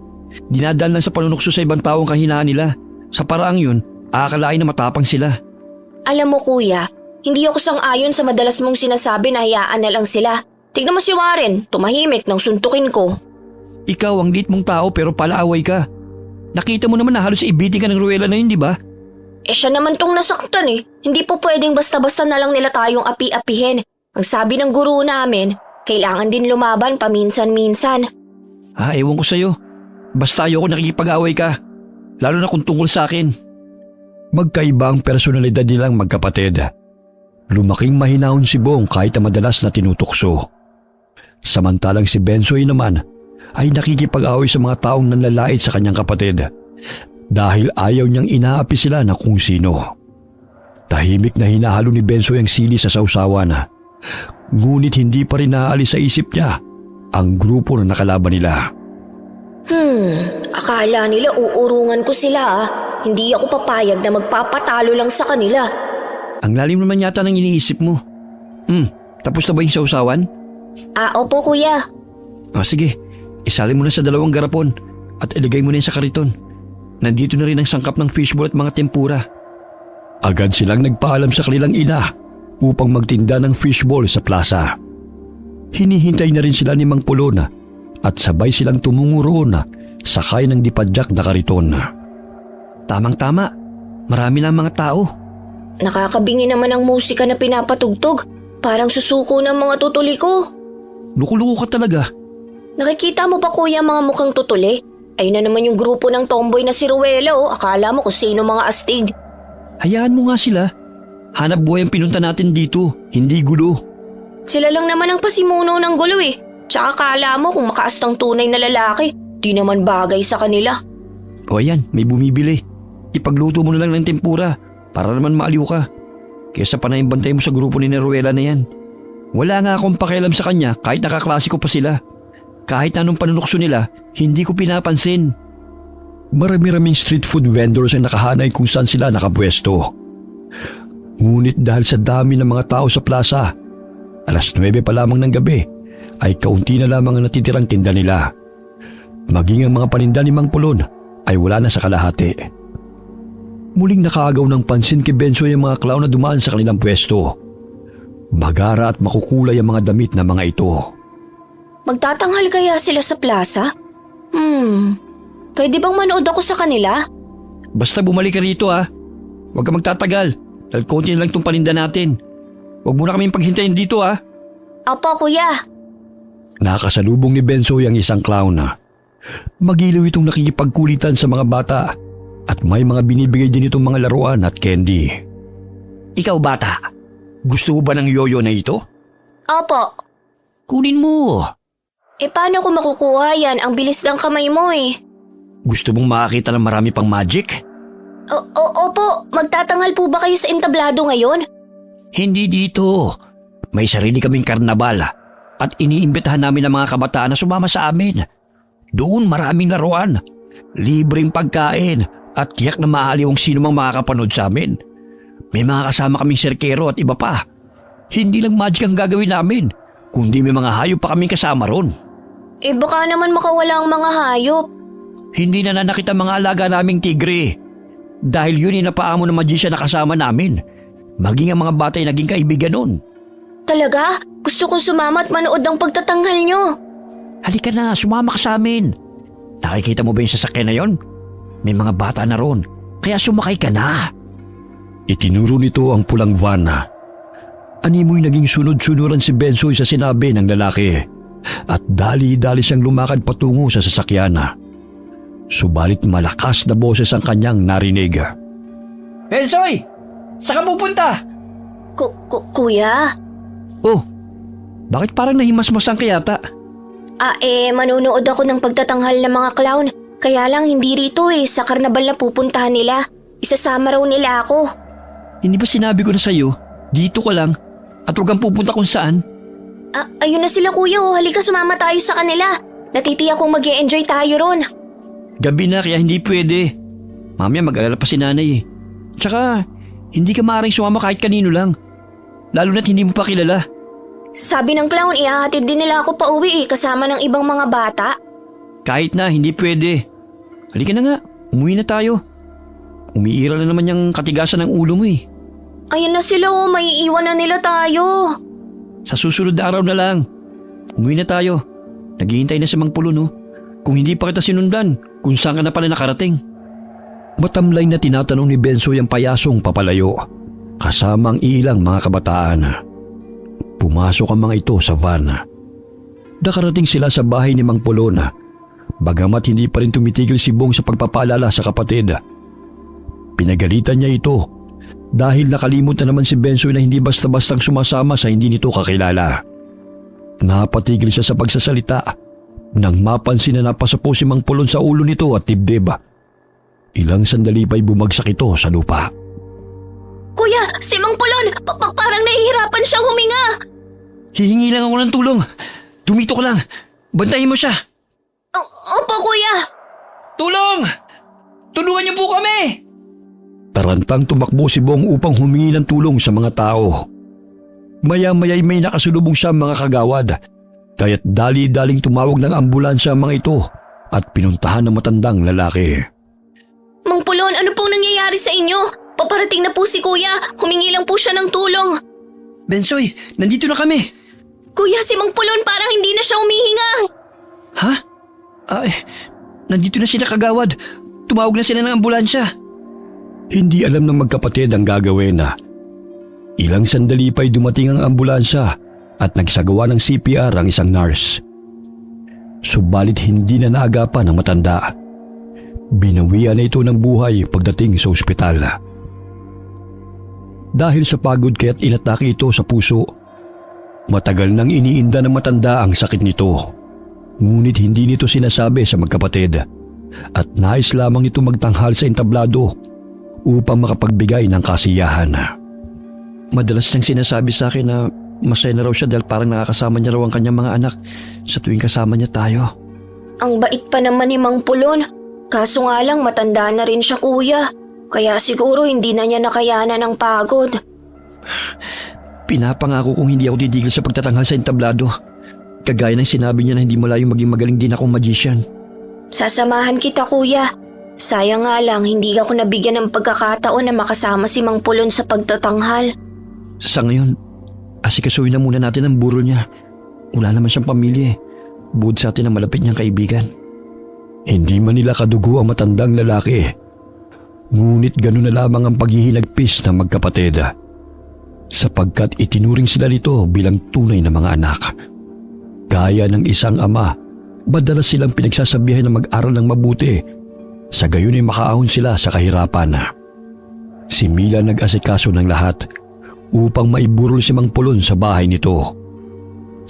S5: Dinadaan lang sa panunukso sa ibang taong kahinaan nila. Sa paraang yun, aakalain na matapang sila.
S2: Alam mo kuya, Hindi ako sang-ayon sa madalas mong sinasabi na hayaan na lang sila. Tignan mo si Warren, tumahimik nang suntukin ko.
S5: Ikaw ang liit mong tao pero palaaway ka. Nakita mo naman na halos ibitin ka ng Ruela na yun, di ba?
S2: Siya naman tong nasaktan eh. Hindi po pwedeng basta-basta na lang nila tayong api-apihin. Ang sabi ng guro namin, kailangan din lumaban paminsan-minsan.
S5: Ewan ko sa'yo. Basta ayoko nakikipag-away ka. Lalo na kung tungkol sa akin.
S3: Magkaiba ang personalidad nilang magkapatid. Lumaking mahinahon si Bong kahit na madalas na tinutukso. Samantalang si Bensoy naman ay nakikipag-away sa mga taong nanlalait sa kanyang kapatid dahil ayaw niyang inaapi sila na kung sino. Tahimik na hinahalo ni Bensoy ang sili sa sausawan. Ngunit hindi pa rin naaalis sa isip niya ang grupo na nakalaban nila.
S2: Akala nila uurungan ko sila ah. Hindi ako papayag na magpapatalo lang sa kanila.
S5: Ang lalim naman yata ng iniisip mo. Tapos na ba yung sausawan?
S2: Opo kuya.
S5: Sige, isalin mo na sa 2 garapon at ilagay mo na yun sa kariton. Nandito na rin ang sangkap ng fishball at mga tempura.
S3: Agad silang nagpaalam sa kanilang ina upang magtinda ng fishball sa plaza. Hinihintay na rin sila ni Mang Pulon at sabay silang tumungo roon sakay ng dipadyak na kariton.
S5: Tamang-tama, marami na ang mga tao.
S2: Nakakabingi naman ang musika na pinapatugtog. Parang susuko ng mga tutuli ko.
S5: Luko-luko ka talaga.
S2: Nakikita mo ba kuya mga mukhang tutuli? Ayun na naman yung grupo ng tomboy na si Ruela oh. Akala mo kung sino mga astig.
S5: Hayaan mo nga sila. Hanap buhay ang pinunta natin dito, hindi gulo.
S2: Sila lang naman ang pasimuno ng gulo eh. Tsaka akala mo kung makaastang tunay na lalaki, di naman bagay sa kanila.
S5: O ayan, may bumibili. Ipagluto mo na lang ng tempura para naman maaliw ka. Kesa pa na yung bantay mo sa grupo ni Ruela na yan. Wala nga akong pakialam sa kanya kahit nakaklasiko pa sila. Kahit anong panunukso nila, hindi ko pinapansin.
S3: Marami-raming street food vendors ang nakahanay kung saan sila nakapwesto. Ngunit dahil sa dami ng mga tao sa plaza, 9:00 pa lamang ng gabi ay kaunti na lamang ang natitirang tinda nila. Maging ang mga paninda ni Mang Pulon ay wala na sa kalahati. Muling nakaagaw ng pansin kay Bensoy ang mga clown na dumaan sa kanilang pwesto. Magara at makukulay ang mga damit na mga ito.
S2: Magtatanghal kaya sila sa plaza? Pwede bang manood ako sa kanila?
S5: Basta bumalik ka rito Huwag ka magtatagal dahil konti na lang itong paninda natin. Huwag mo na kaming paghintayin dito
S2: Opo kuya.
S3: Nakasalubong ni Bensoy ang isang clown. Magiliw itong nakikipagkulitan sa mga bata at may mga binibigay din itong mga laruan at candy.
S5: Ikaw bata, gusto mo ba ng yoyo na ito?
S2: Opo.
S5: Kunin mo.
S2: Paano ko makukuha yan? Ang bilis ng kamay mo eh.
S5: Gusto mong makakita ng marami pang magic?
S2: Opo, magtatanghal po ba kayo sa entablado ngayon?
S5: Hindi dito. May sarili kaming karnabal at iniimbitahan namin ang mga kabataan na sumama sa amin. Doon maraming laruan, libreng pagkain at tiyak na maaliw ang sino mang makakapanood sa amin. May mga kasama kaming serkero at iba pa. Hindi lang magic ang gagawin namin, kundi may mga hayop pa kaming kasama ron.
S2: Baka naman makawala ang mga hayop.
S5: Hindi na nanakit ang mga alaga naming tigre. Dahil yun inapaamo ng magician na kasama namin. Maging ang mga bata ay naging kaibigan nun.
S2: Talaga? Gusto kong sumama at manood ng pagtatanghal nyo.
S5: Halika na, sumama ka sa amin. Nakikita mo ba yung sasakyan na yon? May mga bata na ron, kaya sumakay ka na.
S3: Itinuro nito ang pulang van. Animoy naging sunod-sunuran si Bensoy sa sinabi ng lalaki at dali-dali siyang lumakad patungo sa sasakyan. Subalit malakas na boses ang kanyang narinig.
S5: Bensoy! Saan ka pupunta?
S2: Kuya?
S5: Oh, bakit parang nahimasmasan ka yata?
S2: Manunood ako ng pagtatanghal ng mga clown. Kaya lang hindi rito sa karnabal na pupuntahan nila. Isasama raw nila ako.
S5: Hindi ba sinabi ko na sa'yo, dito ka lang at huwag kang pupunta kung saan?
S2: Ayun na sila kuya halika sumama tayo sa kanila. Natitiyak kong mag-e-enjoy tayo ron.
S5: Gabi na kaya hindi pwede. Mamaya mag-alala pa si nanay Tsaka, hindi ka maaaring sumama kahit kanino lang. Lalo na't hindi mo pa kilala.
S2: Sabi ng clown, ihahatid din nila ako pa uwi kasama ng ibang mga bata.
S5: Kahit na, hindi pwede. Halika na nga, umuwi na tayo. Umiiral na naman yung katigasan ng ulo mo
S2: Ayan na sila oh, may iwan na nila tayo.
S5: Sa susunod na araw na lang. Umuwi na tayo. Naghihintay na si Mang Pulon, oh. Kung hindi pa kita sinundan, kung saan ka na pala nakarating.
S3: Matamlay na tinatanong ni Bensoy ang payasong papalayo, kasama ang ilang mga kabataan. Pumasok ang mga ito sa van. Nakarating sila sa bahay ni Mang Pulon, bagamat hindi pa rin tumitigil si Bong sa pagpapaalala sa kapatid. Pinagalitan niya ito dahil nakalimot na naman si Bensoy na hindi basta-bastang sumasama sa hindi nito kakilala. Napatigil siya sa pagsasalita nang mapansin na napasapo si Mang Pulon sa ulo nito at dibdib. Ilang sandali pa'y bumagsak ito sa lupa.
S2: Kuya, si Mang Pulon, parang nahihirapan siyang huminga.
S5: Hihingi lang ako ng tulong. Tumito ka lang. Bantayin mo siya.
S2: Opo, kuya.
S5: Tulong! Tulungan niyo po kami!
S3: Tarantang tumakbo si Bong upang humingi ng tulong sa mga tao. Maya-maya'y may nakasulubong siya mga kagawad, kaya't dali-daling tumawag ng ambulansya ang mga ito at pinuntahan ng matandang lalaki.
S2: Mang Pulon, ano pong nangyayari sa inyo? Paparating na po si kuya. Humingi lang po siya ng tulong.
S5: Bensoy, nandito na kami.
S2: Kuya, si Mang Pulon parang hindi na siya humihinga.
S5: Ha? Nandito na sila kagawad. Tumawag na sila ng ambulansya.
S3: Hindi alam ng magkapatid ang gagawin na. Ilang sandali pa'y dumating ang ambulansya at nagsagawa ng CPR ang isang nurse. Subalit hindi na naagapan ng matanda. Binawian na ito ng buhay pagdating sa ospital. Dahil sa pagod kaya't inatake ito sa puso. Matagal nang iniinda ng matanda ang sakit nito. Ngunit hindi nito sinasabi sa magkapatid at nais lamang nito magtanghal sa entablado upang makapagbigay ng kasiyahan.
S5: Madalas niyang sinasabi sa akin na masaya na raw siya dahil parang nakakasama niya raw ang kanyang mga anak sa tuwing kasama niya tayo.
S2: Ang bait pa naman ni Mang Pulon. Kaso nga lang matanda na rin siya, kuya. Kaya siguro hindi na niya nakayanan ng pagod.
S5: Pinapangako kong hindi ako titigil sa pagtatanghal sa entablado. Kagaya ng sinabi niya na hindi malayong maging magaling din akong magician.
S2: Sasamahan kita, kuya. Sayang nga lang hindi ako nabigyan ng pagkakataon na makasama si Mang Pulon sa pagtatanghal.
S5: Sa ngayon, asikasuhin na muna natin ang burol niya. Wala naman siyang pamilya eh. Bukod sa atin ang malapit niyang kaibigan.
S3: Hindi man nila kadugo ang matandang lalaki. Ngunit gano'n na lamang ang paghihinagpis ng magkapatid. Sapagkat itinuring sila nito bilang tunay na mga anak. Gaya ng isang ama, madalas silang pinagsasabihan na mag-aral ng mabuti. Sa gayon ay makaahon sila sa kahirapan. Si Mila nag-asikaso ng lahat upang maiburol si Mang Pulon sa bahay nito.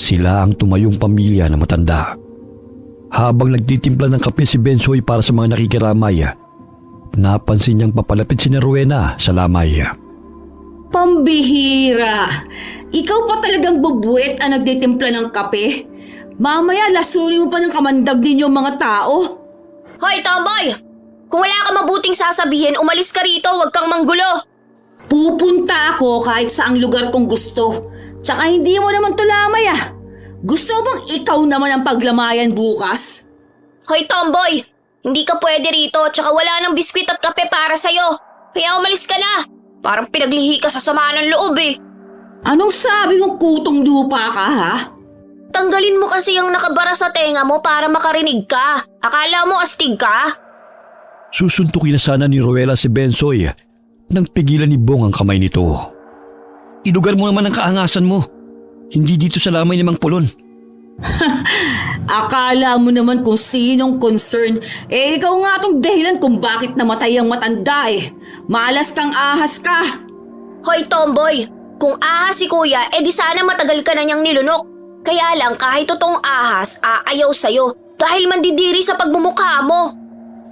S3: Sila ang tumayong pamilya na matanda. Habang nagtitimpla ng kape si Bensoy para sa mga nakikiramay, napansin niyang papalapit si Rowena sa lamay.
S4: Pambihira! Ikaw pa talagang bubuet ang nagtitimpla ng kape? Mamaya lasunin mo pa ng kamandag din yung mga tao.
S2: Hoy, tomboy! Kung wala ka mabuting sasabihin, umalis ka rito, huwag kang manggulo.
S4: Pupunta ako kahit saang lugar kong gusto. Tsaka hindi mo naman tulamay ah. Gusto bang ikaw naman ang paglamayan bukas?
S2: Hoy, tomboy! Hindi ka pwede rito, tsaka wala nang biskwit at kape para sa'yo. Kaya umalis ka na. Parang pinaglihi ka sa sama ng loob eh.
S4: Anong sabi mong kutong lupa ka ha?
S2: Tanggalin mo kasi yung nakabara sa tenga mo para makarinig ka. Akala mo astig ka?
S3: Susuntukin na sana ni Rowena si Bensoy nang pigilan ni Bong ang kamay nito.
S5: Ilugar mo naman ang kaangasan mo. Hindi dito sa lamay ni Mang Pulon.
S4: Akala mo naman kung sinong concern. Ikaw nga tong dahilan kung bakit namatay ang matanda eh. Malas kang ahas ka.
S2: Hoy, tomboy! Kung ahas si kuya, edi sana matagal ka na niyang nilunok. Kaya lang kahit totoong ahas, aayaw sa'yo dahil mandidiri sa pagmumukha mo.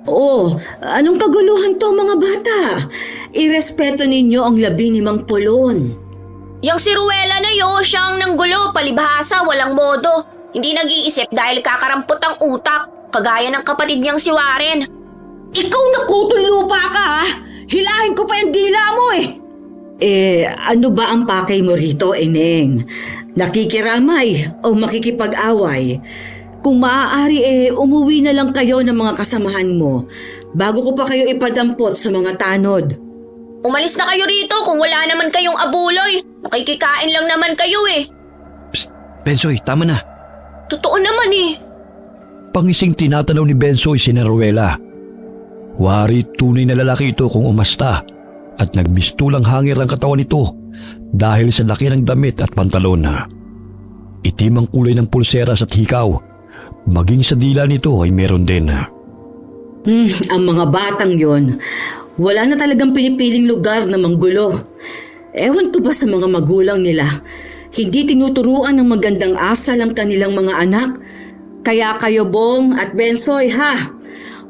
S4: Oh, anong kaguluhan to mga bata? Irespeto ninyo ang labi ni Mang Pulon.
S2: Yang si Ruela na yun, siyang nanggulo, palibhasa, walang modo. Hindi nag-iisip dahil kakarampot ang utak, kagaya ng kapatid niyang si Warren.
S4: Ikaw na kutong lupa ka ha? Hilahin ko pa yung dila mo eh. Ano ba ang pakay mo rito, Eneng? Nakikiramay o makikipag-away? Kung maaari umuwi na lang kayo ng mga kasamahan mo bago ko pa kayo ipadampot sa mga tanod.
S2: Umalis na kayo rito kung wala naman kayong abuloy. Nakikikain lang naman kayo eh.
S5: Psst, Bensoy, tama na.
S2: Totoo naman eh.
S3: Pangising tinatanaw ni Bensoy si Ruela. Wari tunay na lalaki ito kung umasta at nagmistulang hangir ang katawan nito dahil sa laki ng damit at pantalon. Itim ang kulay ng pulseras at hikaw. Maging sa dila nito ay meron din.
S4: Ang mga batang yon, wala na talagang pinipiling lugar na manggulo. Ewan ko ba sa mga magulang nila, hindi tinuturuan ng magandang asal ang kanilang mga anak. Kaya kayo, Bong at Bensoy,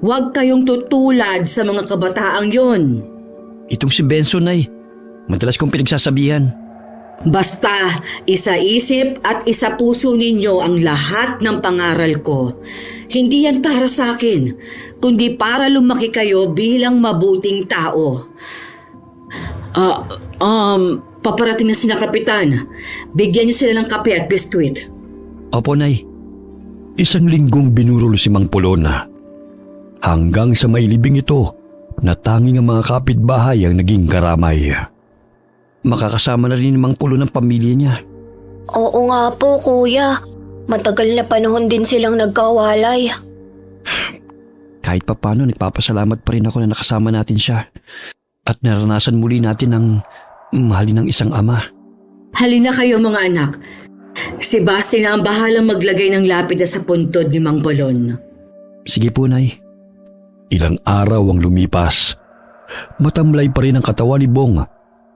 S4: huwag kayong tutulad sa mga kabataang yon.
S5: Itong si Benso, Nay. Madalas kong pinagsasabihan.
S4: Basta, isa isip at isa puso ninyo ang lahat ng pangaral ko. Hindi yan para sa akin, kundi para lumaki kayo bilang mabuting tao. Paparating na sina Kapitan. Bigyan niyo sila ng kape at biskwit.
S5: Opo, Nay.
S3: Isang linggong binurol si Mang Pulon. Hanggang sa mailibing ito na tanging ang mga kapitbahay ang naging karamay.
S5: Makakasama na rin ni Mang Pulon ng pamilya niya.
S2: Oo nga po, kuya. Matagal na panahon din silang nagkawalay.
S5: Kahit papano, nagpapasalamat pa rin ako na nakasama natin siya. At naranasan muli natin ang mahalin ng isang ama.
S4: Halina kayo mga anak. Si Basti na ang bahalang maglagay ng lapida sa puntod ni Mang Pulon.
S5: Sige po, Nay.
S3: Ilang araw ang lumipas. Matamlay pa rin ang katawan ni Bong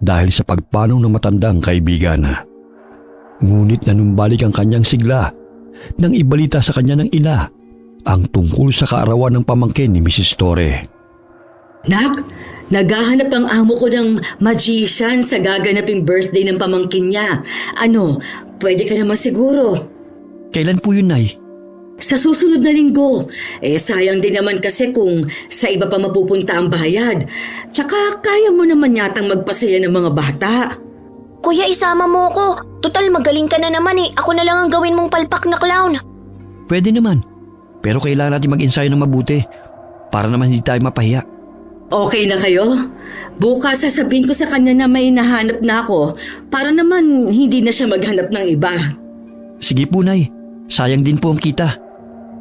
S3: dahil sa pagpanaw ng matandang kaibigan. Ngunit nanumbalik ang kanyang sigla nang ibalita sa kanya ng ina ang tungkol sa kaarawan ng pamangkin ni Mrs. Torre.
S4: Nak, naghahanap ang amo ko ng magician sa gaganaping birthday ng pamangkin niya. Ano, pwede ka naman siguro.
S5: Kailan po yun, Nay?
S4: Sa susunod na linggo. Sayang din naman kasi kung sa iba pa mapupunta ang bayad. Tsaka kaya mo naman yatang magpasaya ng mga bata.
S2: Kuya, isama mo ko. Total, magaling ka na naman eh. Ako na lang ang gawin mong palpak na clown.
S5: Pwede naman. Pero kailangan natin mag-ensayo ng mabuti para naman hindi tayo mapahiya.
S4: Okay na kayo? Bukas sasabihin ko sa kanya na may nahanap na ako para naman hindi na siya maghanap ng iba.
S5: Sige po, Nay. Sayang din po ang kita.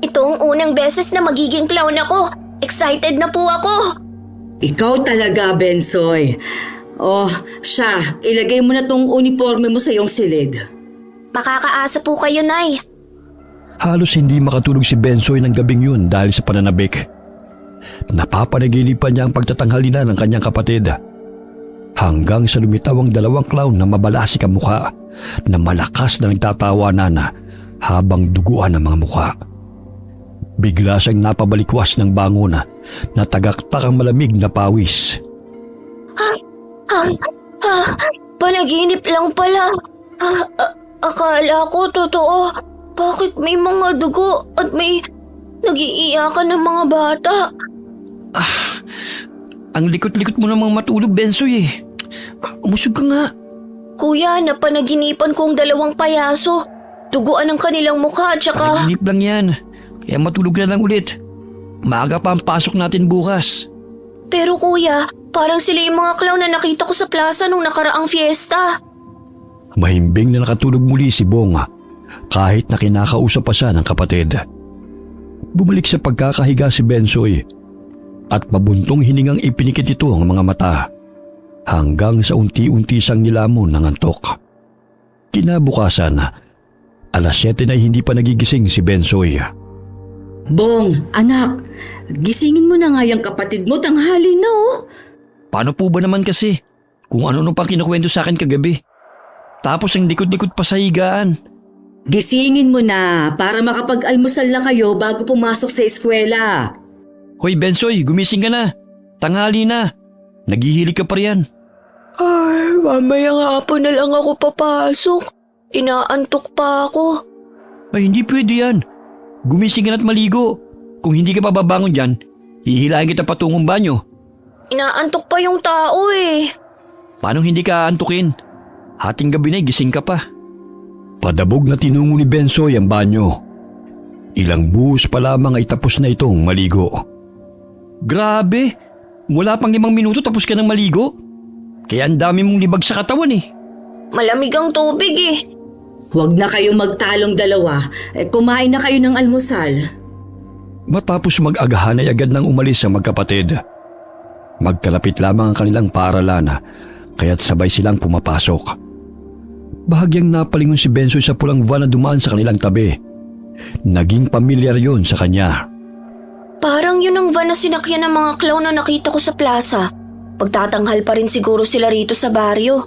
S2: Ito ang unang beses na magiging clown ako. Excited na po ako.
S4: Ikaw talaga, Bensoy. Siya, ilagay mo na tong uniforme mo sa iyong silid.
S2: Makakaasa po kayo, Nay.
S3: Halos hindi makatulog si Bensoy ng gabing yun dahil sa pananabik. Napapanaginipan niya ang pagtatanghal nila ng kanyang kapatid. Hanggang sa lumitaw ang dalawang clown na mabalasik ang mukha na malakas na nagtatawanan habang duguan ang mga mukha. Bigla siyang napabalikwas ng bangon na tagaktak ang malamig na pawis.
S2: Panaginip lang pala. Akala ko totoo. Bakit may mga dugo at may nag-iiyakan ng mga bata?
S5: Ang likot-likot mo namang matulog, Bensoy eh. Umusog ka nga.
S2: Kuya, napanaginipan kong dalawang payaso. Duguan ang kanilang mukha at saka...
S5: Panaginip lang yan. Kaya matulog na lang ulit. Maaga pa ang pasok natin bukas.
S2: Pero kuya, parang sila yung mga clown na nakita ko sa plaza nung nakaraang fiesta.
S3: Mahimbing na nakatulog muli si Bong kahit na kinakausap pa siya ng kapatid. Bumalik sa pagkakahiga si Bensoy at mabuntong hiningang ipinikit ito ang mga mata hanggang sa unti-unti siyang nilamon ng antok. Kinabukasan, alas 7 na hindi pa nagigising si Bensoy.
S4: Bong, anak, gisingin mo na nga yung kapatid mo, tanghali na
S5: Paano po ba naman kasi? Kung ano pang kinukwento sa akin kagabi. Tapos ang likod-likod pa sa higaan.
S4: Gisingin mo na para makapag-almusal na kayo bago pumasok sa eskwela.
S5: Hoy Bensoy, gumising ka na. Tanghali na. Naghihilig ka pa riyan.
S2: Ay, mamaya nga po na lang ako papasok. Inaantok pa ako.
S5: Ay, hindi pwede yan. Gumising ka na't maligo. Kung hindi ka pababangon dyan, hihilahin kita patungong banyo.
S2: Inaantok pa yung tao eh.
S5: Paano hindi ka aantukin? Hating gabi na gising ka pa.
S3: Padabog na tinungo ni Bensoy ang banyo. Ilang buhos pa lamang ay tapos na itong maligo.
S5: Grabe! Wala pang 5 minuto tapos ka nang maligo? Kaya ang dami mong libag sa katawan eh.
S2: Malamig ang tubig eh.
S4: Huwag na kayong magtalong dalawa. Kumain na kayo ng almusal.
S3: Matapos mag-agahan ay agad nang umalis ang magkapatid. Magkalapit lamang ang kanilang paaralan, kaya't sabay silang pumapasok. Bahagyang napalingon si Bensoy sa pulang van na dumaan sa kanilang tabi. Naging pamilyar yun sa kanya.
S2: Parang yun ang van na sinakyan ng mga clown na nakita ko sa plaza. Pagtatanghal pa rin siguro sila rito sa baryo.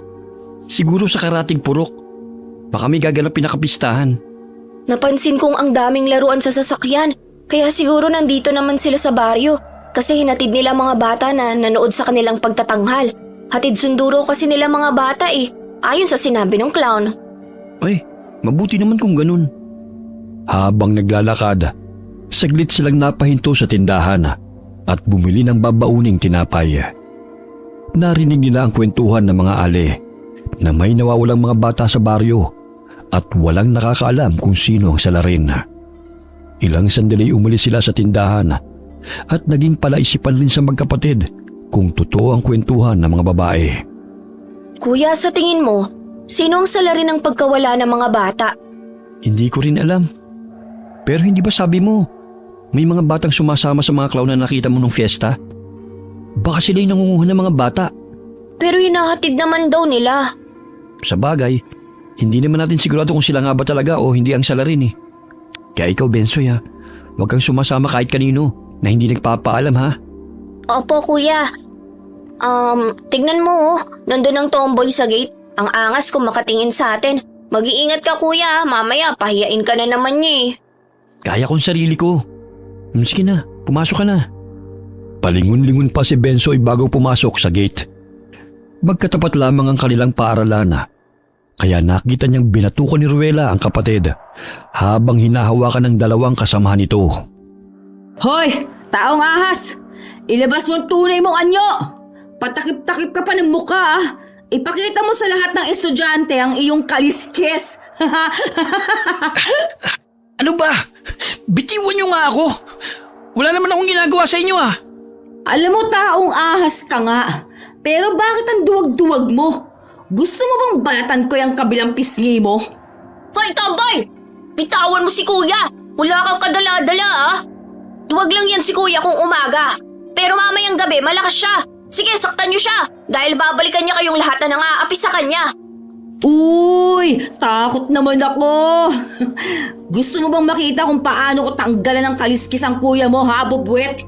S5: Siguro sa karating purok. Baka may gaganapin na kapistahan.
S2: Napansin kong ang daming laruan sa sasakyan, kaya siguro nandito naman sila sa baryo. Kasi hinatid nila mga bata na nanood sa kanilang pagtatanghal. Hatid sunduro kasi nila mga bata eh, ayon sa sinabi ng clown.
S5: Ay, mabuti naman kung ganun.
S3: Habang naglalakad, saglit silang napahinto sa tindahan at bumili ng babauning tinapay. Narinig nila ang kwentuhan ng mga ale na may nawawalang mga bata sa baryo at walang nakakaalam kung sino ang salarin. Ilang sandali umalis sila sa tindahan at naging palaisipan rin sa magkapatid kung totoo ang kwentuhan ng mga babae.
S2: Kuya, sa tingin mo, sino ang salarin ng pagkawala ng mga bata?
S5: Hindi ko rin alam. Pero hindi ba sabi mo, may mga batang sumasama sa mga clown na nakita mo nung fiesta? Baka sila yung nangunguha ng mga bata.
S2: Pero hinahatid naman daw nila.
S5: Sa bagay, hindi naman natin sigurado kung sila nga ba talaga o hindi ang salarin eh. Kaya ikaw, Bensoy ha, huwag kang sumasama kahit kanino na hindi nagpapaalam ha.
S2: Opo, kuya. Tignan mo oh, nandun ang tomboy sa gate. Ang angas kung makatingin sa atin. Mag-iingat ka kuya, mamaya pahiyain ka na naman niya eh.
S5: Kaya kong sarili ko. Sige na, pumasok ka na.
S3: Palingon-lingon pa si Bensoy bago pumasok sa gate. Magkatapat lamang ang kanilang paaralan, kaya nakita niyang binatukan ni Ruela ang kapatid habang hinahawakan ng dalawang kasamahan nito.
S4: Hoy! Taong ahas! Ilabas mo ang tunay mong anyo! Patakip-takip ka pa ng mukha ah! Ipakita mo sa lahat ng estudyante ang iyong kaliskis!
S5: Ano ba? Bitiwan niyo nga ako. Wala naman akong ginagawa sa inyo ah.
S4: Alam mo, taong ahas ka nga. Pero bakit ang duwag-duwag mo? Gusto mo bang balatan ko yung kabilang pisngi mo?
S2: Hoy, tomboy! Bitawan mo si kuya! Wala kang kadala-dala ah! Duwag lang yan si kuya kung umaga. Pero mamayang gabi, malakas siya. Sige, saktan niyo siya. Dahil babalikan niya kayong lahat na nangaapi sa kanya.
S4: Uy! Takot naman ako! Gusto mo bang makita kung paano ko tanggalan ng kaliskis ang kuya mo, ha, Bubwet?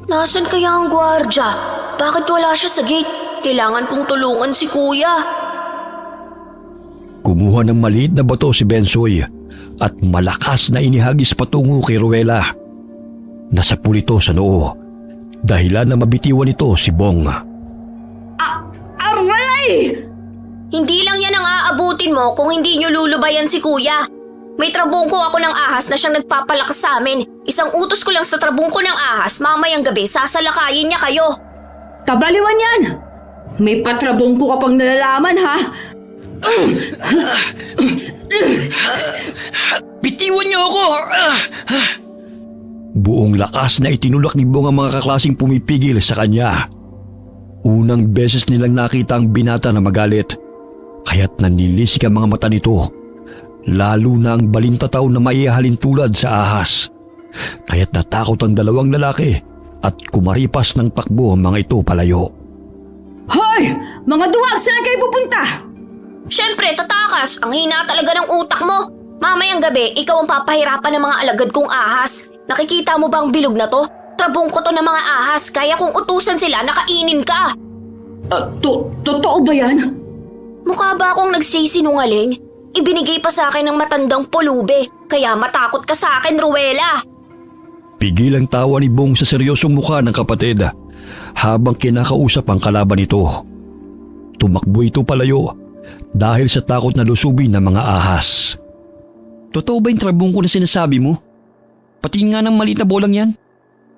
S2: Nasaan kaya ang gwardya? Bakit wala siya sa gate? Kailangan kong tulungan si kuya.
S3: Kumuha ng maliit na bato si Bensoy at malakas na inihagis patungo kay Ruela. Nasapul ito sa noo, dahilan na mabitiwan ito si Bong.
S4: Aray!
S2: Hindi lang yan ang aabutin mo kung hindi niyo lulubayan si kuya. May trabungko ako ng ahas na siyang nagpapalakas sa amin. Isang utos ko lang sa trabungko ng ahas, mamayang gabi sasalakayin niya kayo.
S4: Kabaliwan yan! May patrabong ko kapag nalalaman, ha?
S5: Bitiwan niyo ako!
S3: Buong lakas na itinulak ni Bong ang mga kaklasing pumipigil sa kanya. Unang beses nilang nakita ang binata na magalit, kaya't nanilisik ang mga mata nito. Lalo na ang balintataw na maihalin tulad sa ahas. Kaya't natakot ang dalawang lalaki at kumaripas ng takbo ang mga ito palayo.
S4: Hoy! Mga duwag, saan kayo pupunta?
S2: Siyempre, tatakas. Ang hina talaga ng utak mo. Mamayang gabi, ikaw ang papahirapan ng mga alagad kong ahas. Nakikita mo ba ang bilog na to? Trabungko to ng mga ahas, kaya kung utusan sila, nakainin ka.
S4: Totoo ba yan?
S2: Mukha ba akong nagsisinungaling? Ibinigay pa sa akin ng matandang pulube, kaya matakot ka sa akin, Ruela.
S3: Pigil ang tawa ni Bong sa seryosong mukha ng kapatid habang kinakausap ang kalaban nito. Tumakbo ito palayo dahil sa takot na lusubin ng mga ahas.
S5: Totoo ba yung trabungko na sinasabi mo? Pati nga ng maliit na bolang yan?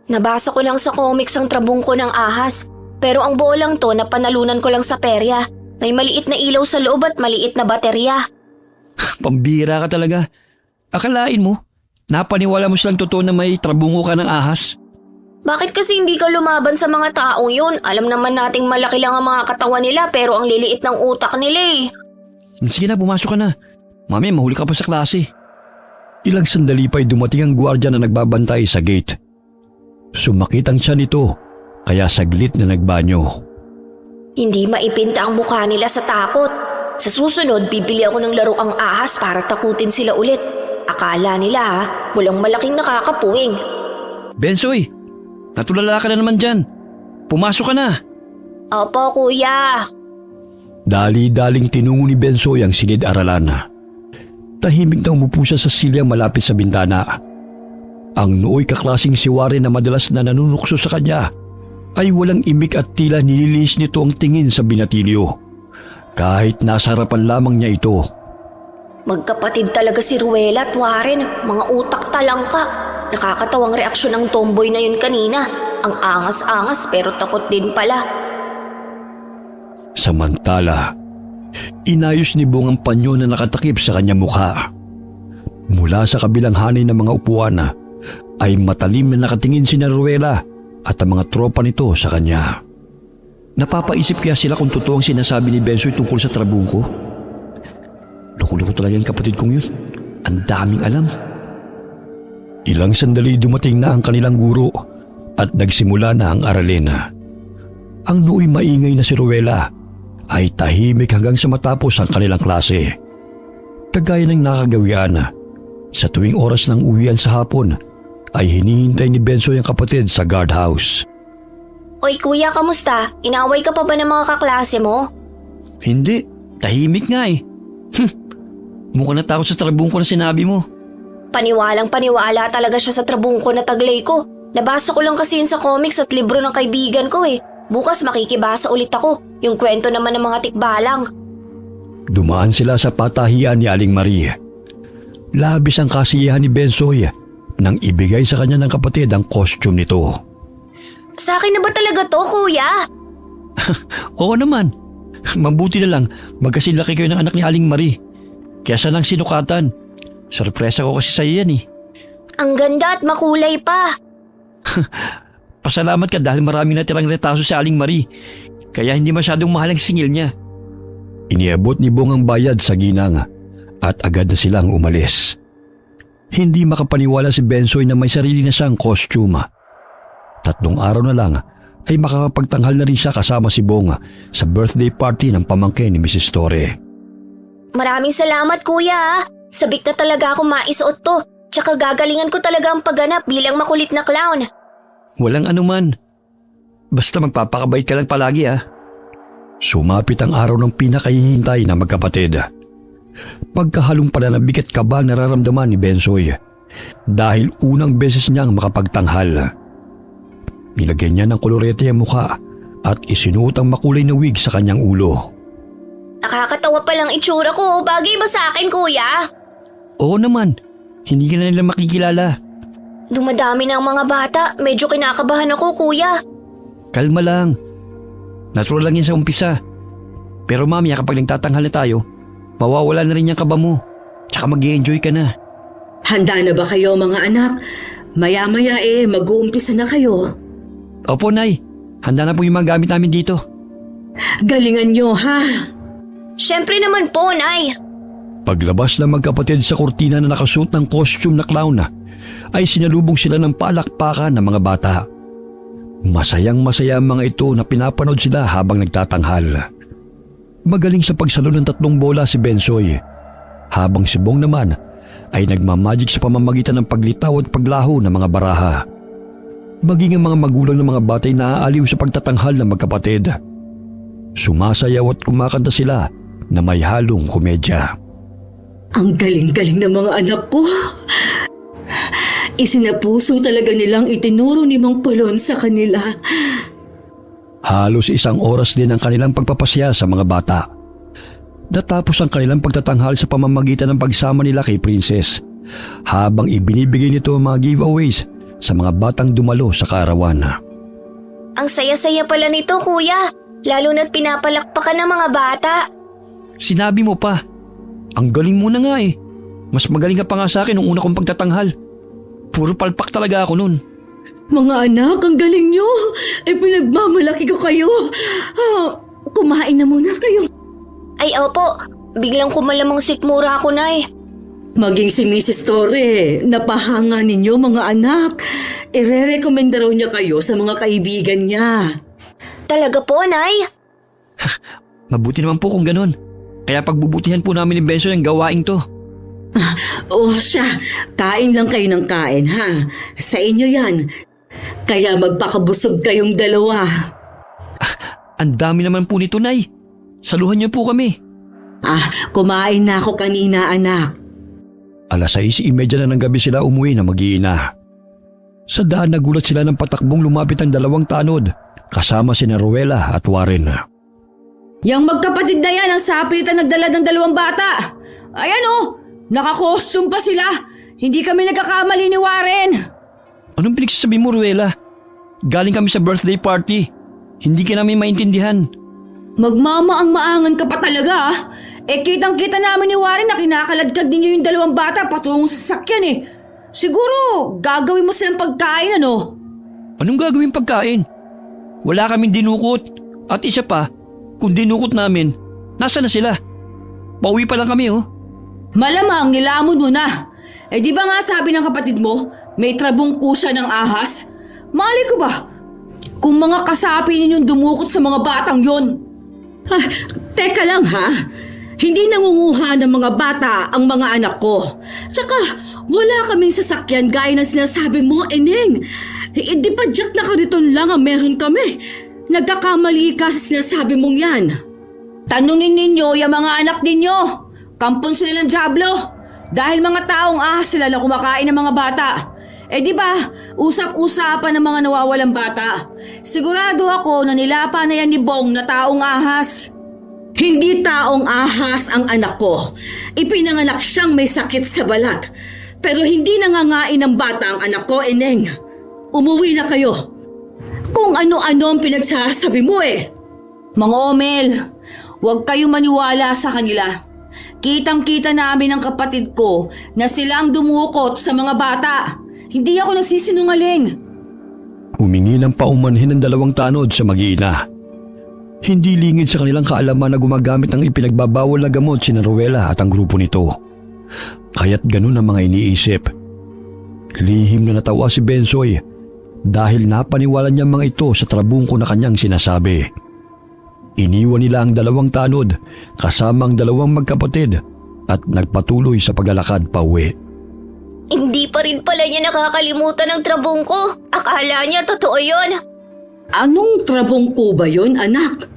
S2: Nabasa ko lang sa comics ang trabungko ng ahas, pero ang bolang to napanalunan ko lang sa perya. May maliit na ilaw sa loob at maliit na baterya.
S5: Pambira ka talaga. Akalain mo, napaniwala mo silang totoo na may trabungo ka ng ahas?
S2: Bakit kasi hindi ka lumaban sa mga taong yun? Alam naman nating malaki lang ang mga katawan nila pero ang liliit ng utak nila eh.
S5: Sige na, pumasok ka na. Mami, mahuli ka pa sa klase.
S3: Ilang sandali pa'y dumating ang gwardiya na nagbabantay sa gate. Sumakit ang siya nito, kaya saglit na nagbanyo.
S2: Hindi maipinta ang mukha nila sa takot. Sa susunod, bibili ako ng laruang ahas para takutin sila ulit. Akala nila walang malaking nakakapuwing.
S5: Bensoy, natulala ka na naman dyan. Pumasok ka na.
S2: Opo, kuya.
S3: Dali-daling tinungo ni Bensoy ang silid-aralan. Tahimik na umupo siya sa silya malapit sa bintana. Ang nooy kaklasing si Warren na madalas na nanunukso sa kanya ay walang imik at tila nililis nito ang tingin sa binatilyo. Kahit nasa harapan lamang niya ito.
S2: Magkapatid talaga si Ruela at Warren. Mga utak talangka. Nakakatawang reaksyon ng tomboy na yun kanina. Ang angas-angas pero takot din pala.
S3: Samantala, inayos ni Bong ang panyo na nakatakip sa kanyang mukha. Mula sa kabilang hanay ng mga upuan ay matalim na nakatingin si Ruela at ang mga tropa nito sa kanya.
S5: Napapaisip kaya sila kung totoo ang sinasabi ni Bensoy tungkol sa trabungko? Loko-loko talaga yung kapatid kong yun. Ang daming alam.
S3: Ilang sandali dumating na ang kanilang guro at nagsimula na ang aralin. Ang nooy maingay na si Ruela ay tahimik hanggang sa matapos ang kanilang klase. Kagaya ng nakagawian, sa tuwing oras ng uwian sa hapon ay hinihintay ni Bensoy ang kapatid sa guardhouse.
S2: Oy kuya, kamusta? Inaway ka pa ba ng mga kaklase mo?
S5: Hindi, tahimik nga eh. Mukhang natakot sa trabungko na sinabi mo.
S2: Paniwalang paniwala talaga siya sa trabungko na taglay ko. Nabasa ko lang kasi yun sa comics at libro ng kaibigan ko eh. Bukas makikibasa ulit ako. Yung kwento naman ng mga tikbalang.
S3: Dumaan sila sa patahian ni Aling Marie. Labis ang kasiyahan ni Bensoy nang ibigay sa kanya ng kapatid ang costume nito.
S2: Sa akin na ba talaga to, kuya?
S5: Oo naman. Mabuti na lang, magkasilaki kayo ng anak ni Aling Marie. Kaya siya lang sinukatan. Sorpresa ko kasi sa'yo yan eh.
S2: Ang ganda at makulay pa.
S5: Pasalamat ka dahil maraming natirang retaso si Aling Marie. Kaya hindi masyadong mahal ang singil niya.
S3: Iniabot ni Bong ang bayad sa ginang at agad na silang umalis. Hindi makapaniwala si Bensoy na may sarili na siyang costume. 3 araw na lang ay makakapagtanghal na rin siya kasama si Bong sa birthday party ng pamangkin ni Mrs. Torre.
S2: Maraming salamat, kuya. Sabik na talaga ako maisuot to. Tsaka gagalingan ko talaga ang pagganap bilang makulit na clown.
S5: Walang anuman. Basta magpapakabait ka lang palagi ah.
S3: Sumapit ang araw ng pinakahihintay na magkapatid. Pagkahalong pananabik at kaba nararamdaman ni Bensoy dahil unang beses niyang makapagtanghal. Nilagyan niya ng kolorete ang mukha at isinuot ang makulay na wig sa kanyang ulo.
S2: Nakakatawa palang itsura ko. Bagay ba sa akin, kuya?
S5: Oo naman. Hindi ka na nila makikilala.
S2: Dumadami na ang mga bata. Medyo kinakabahan ako, kuya.
S5: Kalma lang. Natural lang yan sa umpisa. Pero mamaya kapag nagtatanghal na tayo, mawawala na rin yung kaba mo. Tsaka mag-i-enjoy ka na.
S4: Handa na ba kayo mga anak? Maya-maya mag-uumpisa na kayo.
S5: Opo, Nay. Handa na po yung mga gamit namin dito.
S4: Galingan nyo, ha?
S2: Siyempre naman po, Nay.
S3: Paglabas ng magkapatid sa kurtina na nakasuot ng costume na clown ay sinalubong sila ng palakpakan ng mga bata. Masayang-masaya ang mga ito na pinapanood sila habang nagtatanghal. Magaling sa pagsalo ng 3 bola si Bensoy, habang si Bong naman ay nagmamagic sa pamamagitan ng paglitaw at paglaho ng mga baraha. Maging ang mga magulang ng mga bata ay naaaliw sa pagtatanghal ng magkapatid. Sumasayaw at kumakanta sila na may halong komedya.
S4: Ang galing-galing ng mga anak ko. Isinapuso talaga nilang itinuro ni Mang Polon sa kanila.
S3: Halos 1 oras din ang kanilang pagpapasya sa mga bata. Natapos ang kanilang pagtatanghal sa pamamagitan ng pagsama nila kay Princess, habang ibinibigay nito ang mga giveaways sa mga batang dumalo sa kaarawan.
S2: Ang saya-saya pala nito, kuya. Lalo na't pinapalakpakan ng mga bata.
S5: Sinabi mo pa. Ang galing mo na nga eh. Mas magaling ka pa nga sa akin nung una kong pagtatanghal. Puro palpak talaga ako nun.
S4: Mga anak, ang galing nyo. Pinagmamalaki ko kayo. Kumain na muna kayo.
S2: Ay opo, biglang kumalamang sikmura ako, Nay.
S4: Maging si Mrs. Torre, napahanga ninyo mga anak. Ire-recommenda raw niya kayo sa mga kaibigan niya.
S2: Talaga po, Nay?
S5: Mabuti naman po kung ganun. Kaya pagbubutihan po namin ni Benso yung gawaing to.
S4: Siya, kain lang kayo ng kain ha. Sa inyo yan. Kaya magpakabusog kayong dalawa.
S5: Ang dami naman po nito, Nay. Saluhan niyo po kami.
S4: Kumain na ako kanina anak.
S3: 6:30 na ng gabi sila umuwi na mag-iina. Sa daan nagulat sila ng patakbong lumapit ang 2 tanod kasama sina Ruela at Warren.
S4: Yang magkapatid na yan ang sapilitan nagdala ng 2 bata. Ayan naka-costume pa sila. Hindi kami nagkakamali ni Warren.
S5: Anong pinagsasabi mo, Ruela? Galing kami sa birthday party. Hindi ka namin maintindihan.
S4: Magmamaang-maangan ka pa talaga kitang-kita namin ni Warren na kinakaladkad ninyo yung 2 bata patungong sa sasakyan Siguro, gagawin mo silang pagkain
S5: Anong gagawin pagkain? Wala kaming dinukot. At isa pa, kung dinukot namin, nasa na sila? Pauwi pa lang kami
S4: Malamang nilamon mo na. Di ba nga sabi ng kapatid mo, may trabungko siya ng ahas? Mali ko ba? Kung mga kasapi ninyong dumukot sa mga batang yon. Teka lang ha. Hindi nangunguha ng mga bata ang mga anak ko. Tsaka wala kaming sasakyan gaya ng sinasabi mo, Eneng. Di pa jack na kariton lang ang meron kami. Nagkakamali ka sa sinasabi mong yan. Tanungin ninyo yung mga anak ninyo. Kampon sila ng Diablo. Dahil mga taong ahas sila na kumakain ng mga bata. Di ba, usap-usapan ng mga nawawalang bata. Sigurado ako na nilapa na yan ni Bong na taong ahas. Hindi taong ahas ang anak ko. Ipinanganak siyang may sakit sa balat. Pero hindi nangangain ng bata ang anak ko, Eneng. Umuwi na kayo. Kung ano-ano ang pinagsasabi mo Mga Omel, huwag kayong maniwala sa kanila. Kitang-kita namin ang kapatid ko na silang dumukot sa mga bata. Hindi ako nagsisinungaling.
S3: Humingi ng paumanhin ng 2 tanod sa mag-iina. Hindi lingid sa kanilang kaalaman na gumagamit ng ipinagbabawal na gamot sina Ruela at ang grupo nito. Kaya't ganun ang mga iniisip. Lihim na natawa si Bensoy dahil napaniwala niya mga ito sa trabungko na kanyang sinasabi. Iniwan nila ang 2 tanod kasama ang 2 magkapatid at nagpatuloy sa paglalakad pa uwi.
S2: Hindi pa rin pala niya nakakalimutan ng trabungko. Akala niya totoo yon.
S4: Anong trabungko ba yun, anak?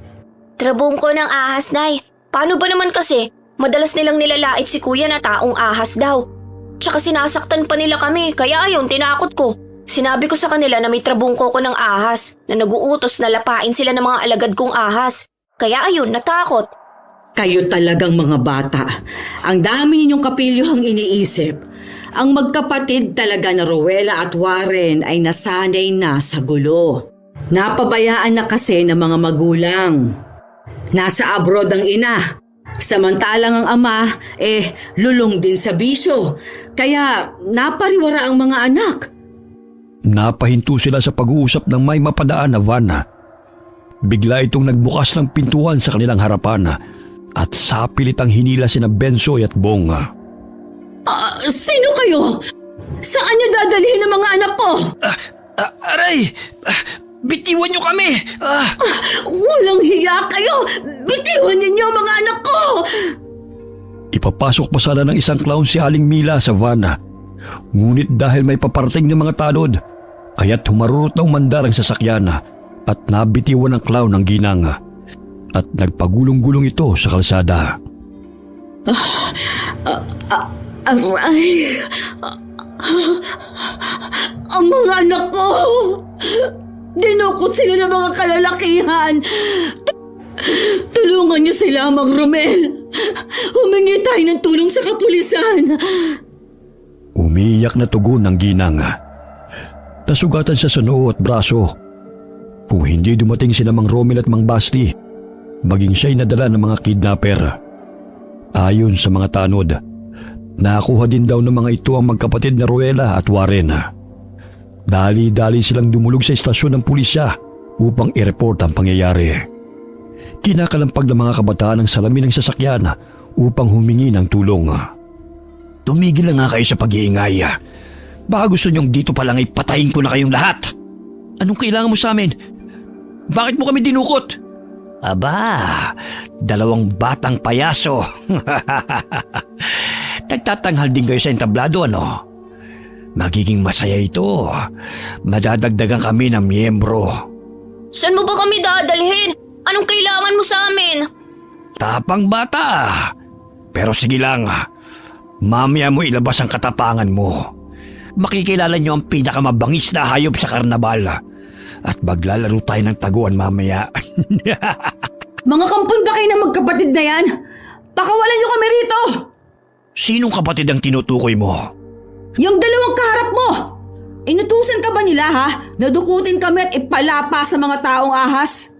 S2: Trabungko ng ahas, Nay. Paano ba naman kasi? Madalas nilang nilalait si Kuya na taong ahas daw. Tsaka sinasaktan pa nila kami, kaya ayun, tinakot ko. Sinabi ko sa kanila na may trabungko ko ng ahas, na naguutos na lapain sila ng mga alagad kong ahas. Kaya ayun, natakot.
S4: Kayo talagang mga bata. Ang dami ninyong kapilyohang iniisip. Ang magkapatid talaga na Ruela at Warren ay nasanay na sa gulo. Napabayaan na kasi ng mga magulang. Nasa abroad ang ina. Samantalang ang ama, lulong din sa bisyo. Kaya napariwara ang mga anak.
S3: Napahinto sila sa pag-uusap ng may mapadaan na van. Bigla itong nagbukas ng pintuan sa kanilang harapan at sapilitang hinila sina Bensoy at Bong.
S4: Sino kayo? Saan niyo dadalhin ang mga anak ko?
S5: Aray! Bitiwan niyo kami!
S4: Walang hiya kayo! Bitiwan ninyo ang mga anak ko!
S3: Ipapasok pa sana ng isang clown si Aling Mila sa van. Ngunit dahil may paparating ng mga tanod, kaya't humarurot na umandar ang sasakyan at nabitiwan ng clown ang ginang at nagpagulong-gulong ito sa kalsada.
S4: Aray! Ang mga anak ko! Dinukot sila ng mga kalalakihan! Tulungan niyo sila, Mang Romel! Humingi tayo ng tulong sa kapulisan!
S3: Umiiyak na tugon ng ginang. Nasugatan siya sa noo at braso. Kung hindi dumating sila Mang Romel at Mang Basti, maging siya'y nadala ng mga kidnapper. Ayon sa mga tanod, nakuha din daw ng mga ito ang magkapatid na Ruela at Warren. Dali-dali silang dumulog sa istasyon ng pulisya upang i-report ang pangyayari. Kinakalampag ng mga kabataan ang salamin ng sasakyan upang humingi ng tulong.
S5: Tumigil na nga kayo sa pag-iingay. Baka gusto niyong dito pa lang ay patayin ko na kayong lahat.
S3: Anong kailangan mo sa amin? Bakit mo kami dinukot?
S5: Aba, 2 batang payaso. Nagtatanghal din kayo sa entablado, ano? Magiging masaya ito. Madadagdagan kami ng miyembro.
S2: Saan mo ba kami dadalhin? Anong kailangan mo sa amin?
S5: Tapang bata. Pero sige lang, mamaya mo ilabas ang katapangan mo. Makikilala niyo ang pinakamabangis na hayop sa karnabal. At maglalaro tayo ng taguan mamaya.
S4: Mga kampon ba kayo na magkapatid na yan? Pakawalan niyo kami rito!
S5: Sinong kapatid ang tinutukoy mo?
S4: Yung 2 kaharap mo! Inutusan ka ba nila ha? Nadukutin kami at ipalapa sa mga taong ahas?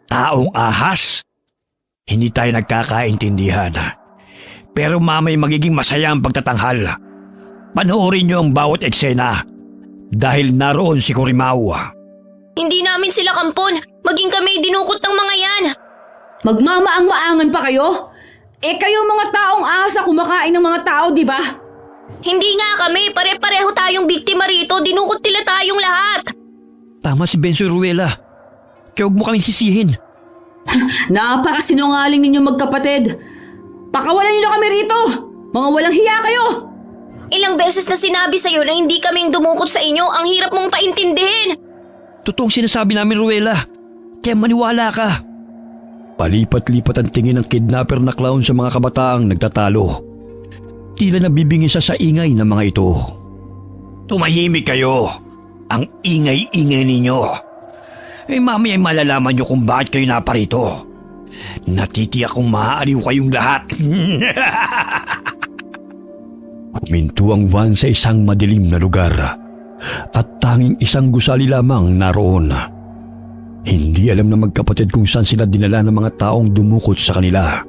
S5: Taong ahas? Hindi tayo nagkakaintindihan. Pero mamay magiging masaya ang pagtatanghal. Panoorin niyo ang bawat eksena. Dahil naroon si Kurimao.
S2: Hindi namin sila kampon. Maging kami dinukot ng mga yan.
S4: Magmamaang-maangan pa kayo? Kayo mga taong ahas na kumakain ng mga tao, di ba?
S2: Hindi nga kami. Pare-pareho tayong biktima rito. Dinukot nila tayong lahat.
S3: Tama si Bensoy Ruela. Kaya huwag mo kami sisihin.
S4: Napakasinungaling ninyo magkapatid. Pakawalan niyo na kami rito! Mga walang hiya kayo!
S2: Ilang beses na sinabi sa'yo na hindi kaming dumukot sa inyo. Ang hirap mong paintindihin.
S3: Totoong sinasabi namin, Ruela. Kaya maniwala ka. Palipat-lipat ang tingin ng kidnapper na clown sa mga kabataang nagtatalo. Tila nabibingisa sa ingay ng mga ito.
S5: Tumahimik kayo. Ang ingay-ingay ninyo. Mamaya malalaman niyo kung bakit kayo naparito. Natitiyak kong maaaliw kayong lahat.
S3: Huminto ang van sa isang madilim na lugar at tanging isang gusali lamang naroon. Hindi alam na magkapatid kung saan sila dinala ng mga taong dumukot sa kanila.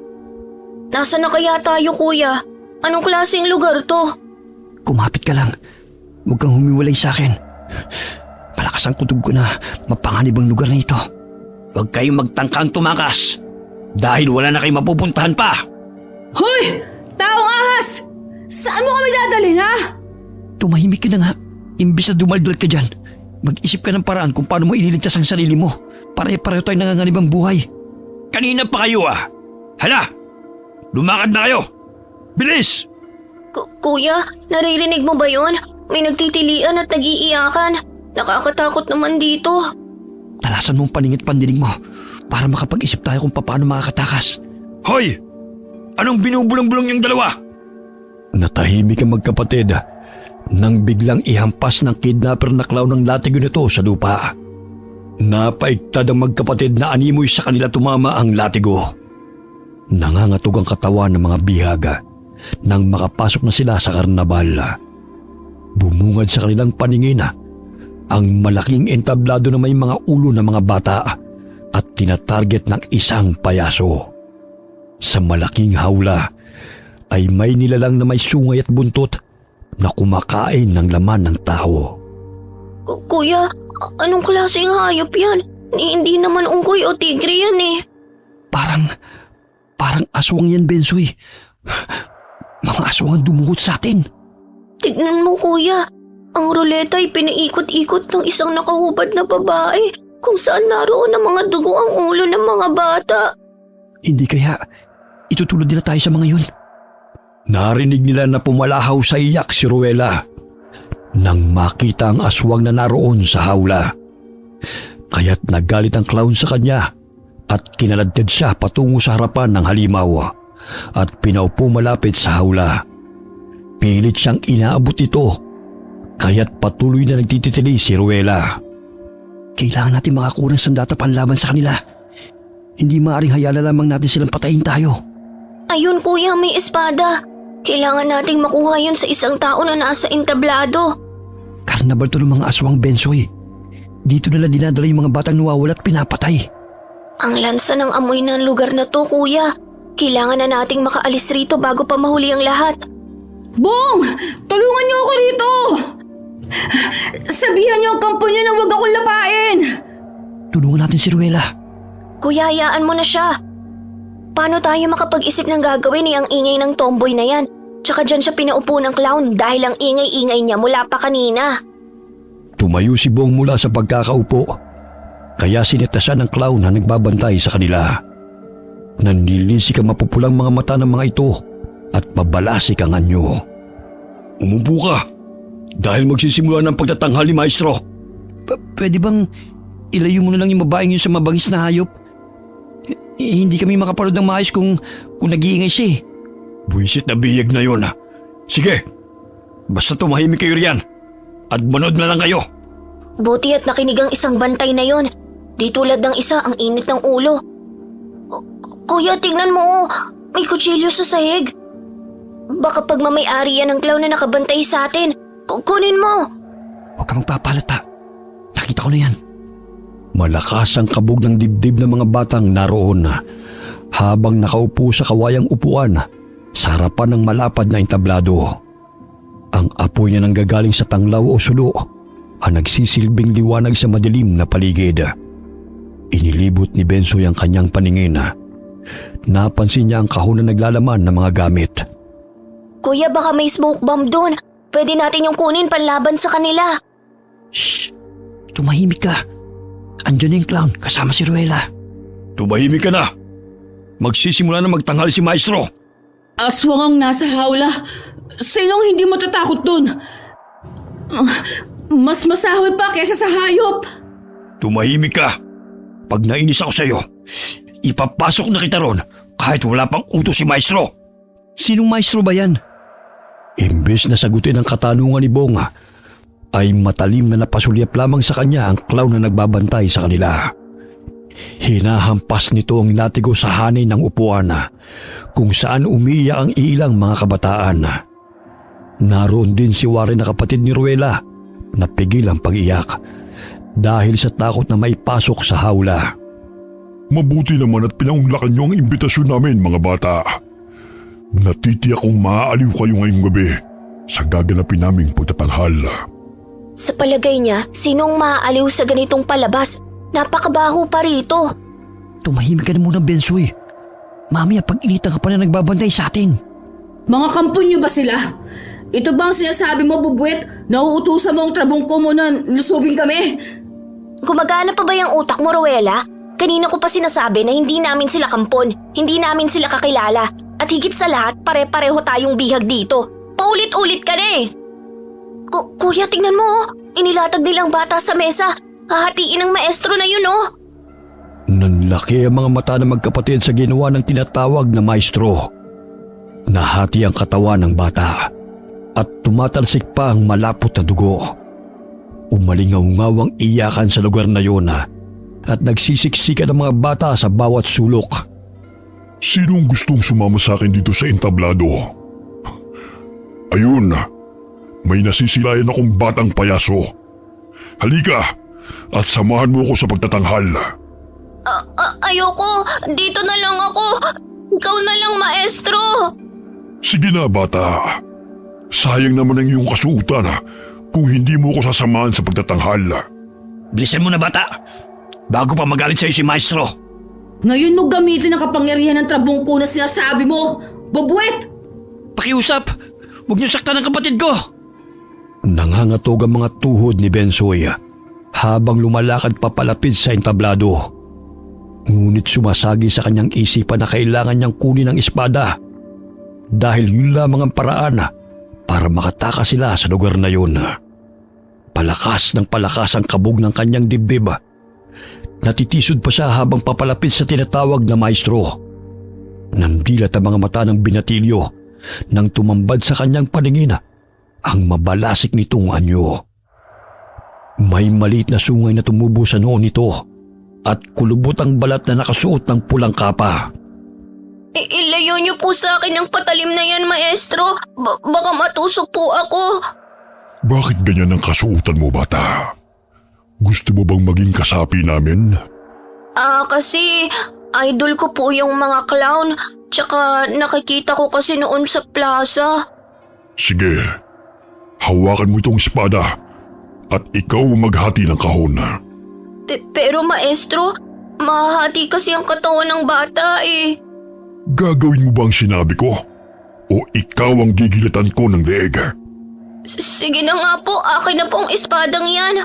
S2: Nasaan na kaya tayo, kuya? Anong klaseng lugar to?
S3: Kumapit ka lang. Huwag kang humiwalay sa akin. Malakas ang kutob ko na mapanganib ang lugar na ito.
S5: Huwag kayong magtangkang tumakas. Dahil wala na kayong mapupuntahan pa.
S4: Hoy! Taong ahas! Saan mo kami dadalhin, ha?
S3: Tumahimik ka na nga. Imbis na dumaldal ka dyan, mag-isip ka ng paraan kung paano mo ililigtas ang sarili mo. Pare-pareho tayo nanganganib ang buhay.
S5: Kanina pa kayo Hala! Lumakad na kayo! Bilis!
S2: Kuya, naririnig mo ba yon? May nagtitilian at nag-iiyakan. Nakakatakot naman dito.
S3: Talasan mong paningit pandinig mo para makapag-isip tayo kung paano makakatakas.
S5: Hoy! Anong binubulong-bulong yung dalawa?
S3: Natahimik ang magkapatid nang biglang ihampas ng kidnapper na clown ng latigo nito sa lupa. Napaigtad ang magkapatid na animoy sa kanila tumama ang latigo. Nangangatog ang katawan ng mga bihaga nang makapasok na sila sa karnabal. Bumungad sa kanilang paningin ang malaking entablado na may mga ulo ng mga bata at tinatarget ng isang payaso. Sa malaking hawla ay may nilalang na may sungay at buntot na kumakain ng laman ng tao.
S2: Kuya, anong klaseng hayop yan? Hindi naman unggoy o tigre yan eh.
S3: Parang aswang yan, Bensoy. Mga aswang ang dumukot sa atin.
S2: Tignan mo, kuya. Ang ruleta ay pinaikot-ikot ng isang nakahubad na babae kung saan naroon ang mga dugo ang ulo ng mga bata.
S3: Hindi kaya itutulad nila tayo sa mga yun. Narinig nila na pumalahaw sa iyak si Ruela nang makita ang aswang na naroon sa hawla. Kaya't nagalit ang clown sa kanya at kinaladkad siya patungo sa harapan ng halimaw at pinaupo malapit sa hawla. Pilit siyang inaabot ito kaya't patuloy na nagtititili si Ruela. Kailangan natin makakuha ng sandata panlaban sa kanila. Hindi maaaring hayala lamang natin silang patayin tayo.
S2: Ayun, kuya, may espada. Kailangan nating makuha yun sa isang tao na nasa entablado.
S3: Karnabal to ng mga aswang, Bensoy. Dito nila dinadala yung mga batang nawawala at pinapatay.
S2: Ang lansa ng amoy ng lugar na to, kuya. Kailangan na nating makaalis rito bago pa mahuli ang lahat.
S4: Bong! Tulungan niyo ako rito! Sabihan niyo ang kampo niyo na huwag akong lapain!
S5: Tulungan natin si Ruela.
S2: Kuya, hayaan mo na siya. Paano tayo makapag-isip ng gagawin ang ingay ng tomboy na yan? Tsaka dyan siya pinaupo ng clown dahil ang ingay-ingay niya mula pa kanina.
S3: Tumayo si Bong mula sa pagkakaupo. Kaya sinetasan ng clown na nagbabantay sa kanila. Nanlilisik ang mapupulang mga mata ng mga ito at pabalasik ang anyo. Umupo ka dahil magsisimula ng pagtatanghal ni Maestro.
S5: Pwede bang ilayo mo na lang yung babaeng yun sa mabangis na hayop? Hindi kami makapanood ng maayos kung nag-iingay siya eh.
S3: Buwisit na bihag na yun. Sige, basta tumahimik kayo riyan at manood na lang kayo.
S2: Buti at nakinig ang isang bantay na yon. Di tulad ng isa ang init ng ulo. Kuya, tignan mo. May kutsilyo sa sahig. Baka pagmamayari yan ng clown na nakabantay sa atin. Kunin mo.
S5: Huwag ka magpapalata. Nakita ko na yan.
S3: Malakas ang kabog ng dibdib ng mga batang naroon habang nakaupo sa kawayang upuan sa harapan ng malapad na entablado. Ang apoy niya nang gagaling sa tanglaw o sulo ang nagsisilbing liwanag sa madilim na paligid. Inilibot ni Bensoy ang kanyang paningin. Napansin niya ang kahon na naglalaman ng mga gamit.
S2: Kuya, baka may smoke bomb doon. Pwede natin yung kunin panlaban sa kanila.
S5: Shh! Tumahimik ka. Andiyan na yung clown kasama si Ruela.
S3: Tumahimik ka na. Magsisimula na magtanghal si Maestro.
S4: Aswang ang nasa hawla. Sinong hindi matatakot dun? Mas masahol pa kesa sa hayop.
S3: Tumahimik ka. Pag nainis ako sa iyo, ipapasok na kita ron kahit wala pang utos si Maestro.
S5: Sinong maestro ba yan?
S3: Imbes na sagutin ang katanungan ni Bong, ay matalim na napasulyap lamang sa kanya ang clown na nagbabantay sa kanila. Hinahampas nito ang latigo sa hanay ng upuan kung saan umiiyak ang ilang mga kabataan. Naroon din si Warren na kapatid ni Ruela na pigil ang pag-iyak dahil sa takot na maipasok sa hawla. Mabuti naman at pinaunglakan niyo ang imbitasyon namin, mga bata. Natitiyak kong maaaliw kayo ngayong gabi sa gaganapin naming pagtatanghal.
S2: Sa palagay niya, sinong maaaliw sa ganitong palabas? Napakabaho pa rito.
S5: Tumahimik ka na muna, Bensoy. Mamaya pag-initan ka pa na nagbabantay sa atin.
S4: Mga kampo niyo ba sila? Ito ba ang sinasabi mo, Bubuet? Nauutusan mo ang trabungko mo na lusubin kami?
S2: Gumagana pa ba yung utak mo, Ruela? Kanina ko pa sinasabi na hindi namin sila kampon, hindi namin sila kakilala. At higit sa lahat, pare-pareho tayong bihag dito. Paulit-ulit ka na eh. Kuya, tingnan mo. Inilatag nilang bata sa mesa. Hahatiin ng maestro na yun, oh.
S3: Nanlaki ang mga mata ng magkapatid sa ginawa ng tinatawag na maestro. Nahati ang katawan ng bata at tumatalsik pa ang malapot na dugo. Umalingaw-ngawang iyakan sa lugar na yun at nagsisiksikan ang mga bata sa bawat sulok. Sinong gustong sumama sa akin dito sa entablado? Ayun, may nasisilayan akong batang payaso. Halika at samahan mo ako sa pagtatanghal.
S2: Ayoko. Dito na lang ako. Ikaw na lang, maestro.
S1: Sige na, bata. Sayang naman ang iyong kasuotan kung hindi mo ko sasamahan sa pagtatanghal.
S3: Bilisan mo na, bata, bago pa magalit sa iyo si Maestro.
S4: Ngayon mo gamitin ang kapangyarihan ng trabungko na sinasabi mo, Bubuet!
S5: Pakiusap! Huwag niyo saktan ang kapatid ko!
S3: Nangangatog ang mga tuhod ni Bensoy habang lumalakad papalapit sa entablado. Ngunit sumasagi sa kanyang isipan na kailangan niyang kunin ang espada dahil yun lamang ang paraan para makatakas sila sa lugar na yun. Palakas ng palakas ang kabog ng kanyang dibdib. Natitisod pa siya habang papalapit sa tinatawag na maestro. Nandilat ang mga mata ng binatilyo nang tumambad sa kanyang paningin ang mabalasik nitong anyo. May maliit na sungay na tumubo sa noo nito at kulubot ang balat na nakasuot ng pulang kapa.
S2: Ilayo niyo po sa akin ang patalim na yan, maestro. Baka matusok po ako.
S1: Bakit ganyan ang kasuotan mo, bata? Gusto mo bang maging kasapi namin?
S2: Kasi idol ko po yung mga clown. Tsaka nakikita ko kasi noon sa plaza.
S1: Sige, hawakan mo itong espada At ikaw maghati ng kahon.
S2: Pero maestro, mahati kasi ang katawan ng bata eh.
S1: Gagawin mo ba ang sinabi ko? O ikaw ang gigilatan ko ng leeg?
S2: Sige na nga po, akin na po ang espadang yan.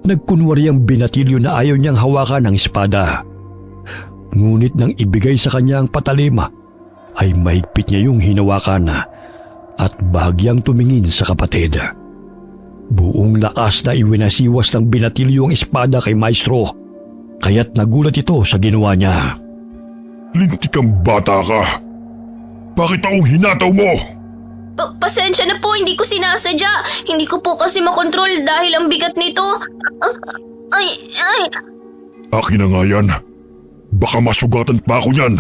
S3: Nagkunwari ang binatilyo na ayaw niyang hawakan ng espada. Ngunit nang ibigay sa kanya ang patalim, ay mahigpit niya yung hinawakan at bahagyang tumingin sa kapatid. Buong lakas na iwinasiwas ng binatilyo ang espada kay Maestro, kaya't nagulat ito sa ginawa niya.
S1: Lintik kang bata ka. Bakit ako hinataw mo?
S2: Pasensya na po, hindi ko sinasadya. Hindi ko po kasi makontrol dahil ang bigat nito. Ay.
S1: Akin na nga yan. Baka masugatan pa ako niyan.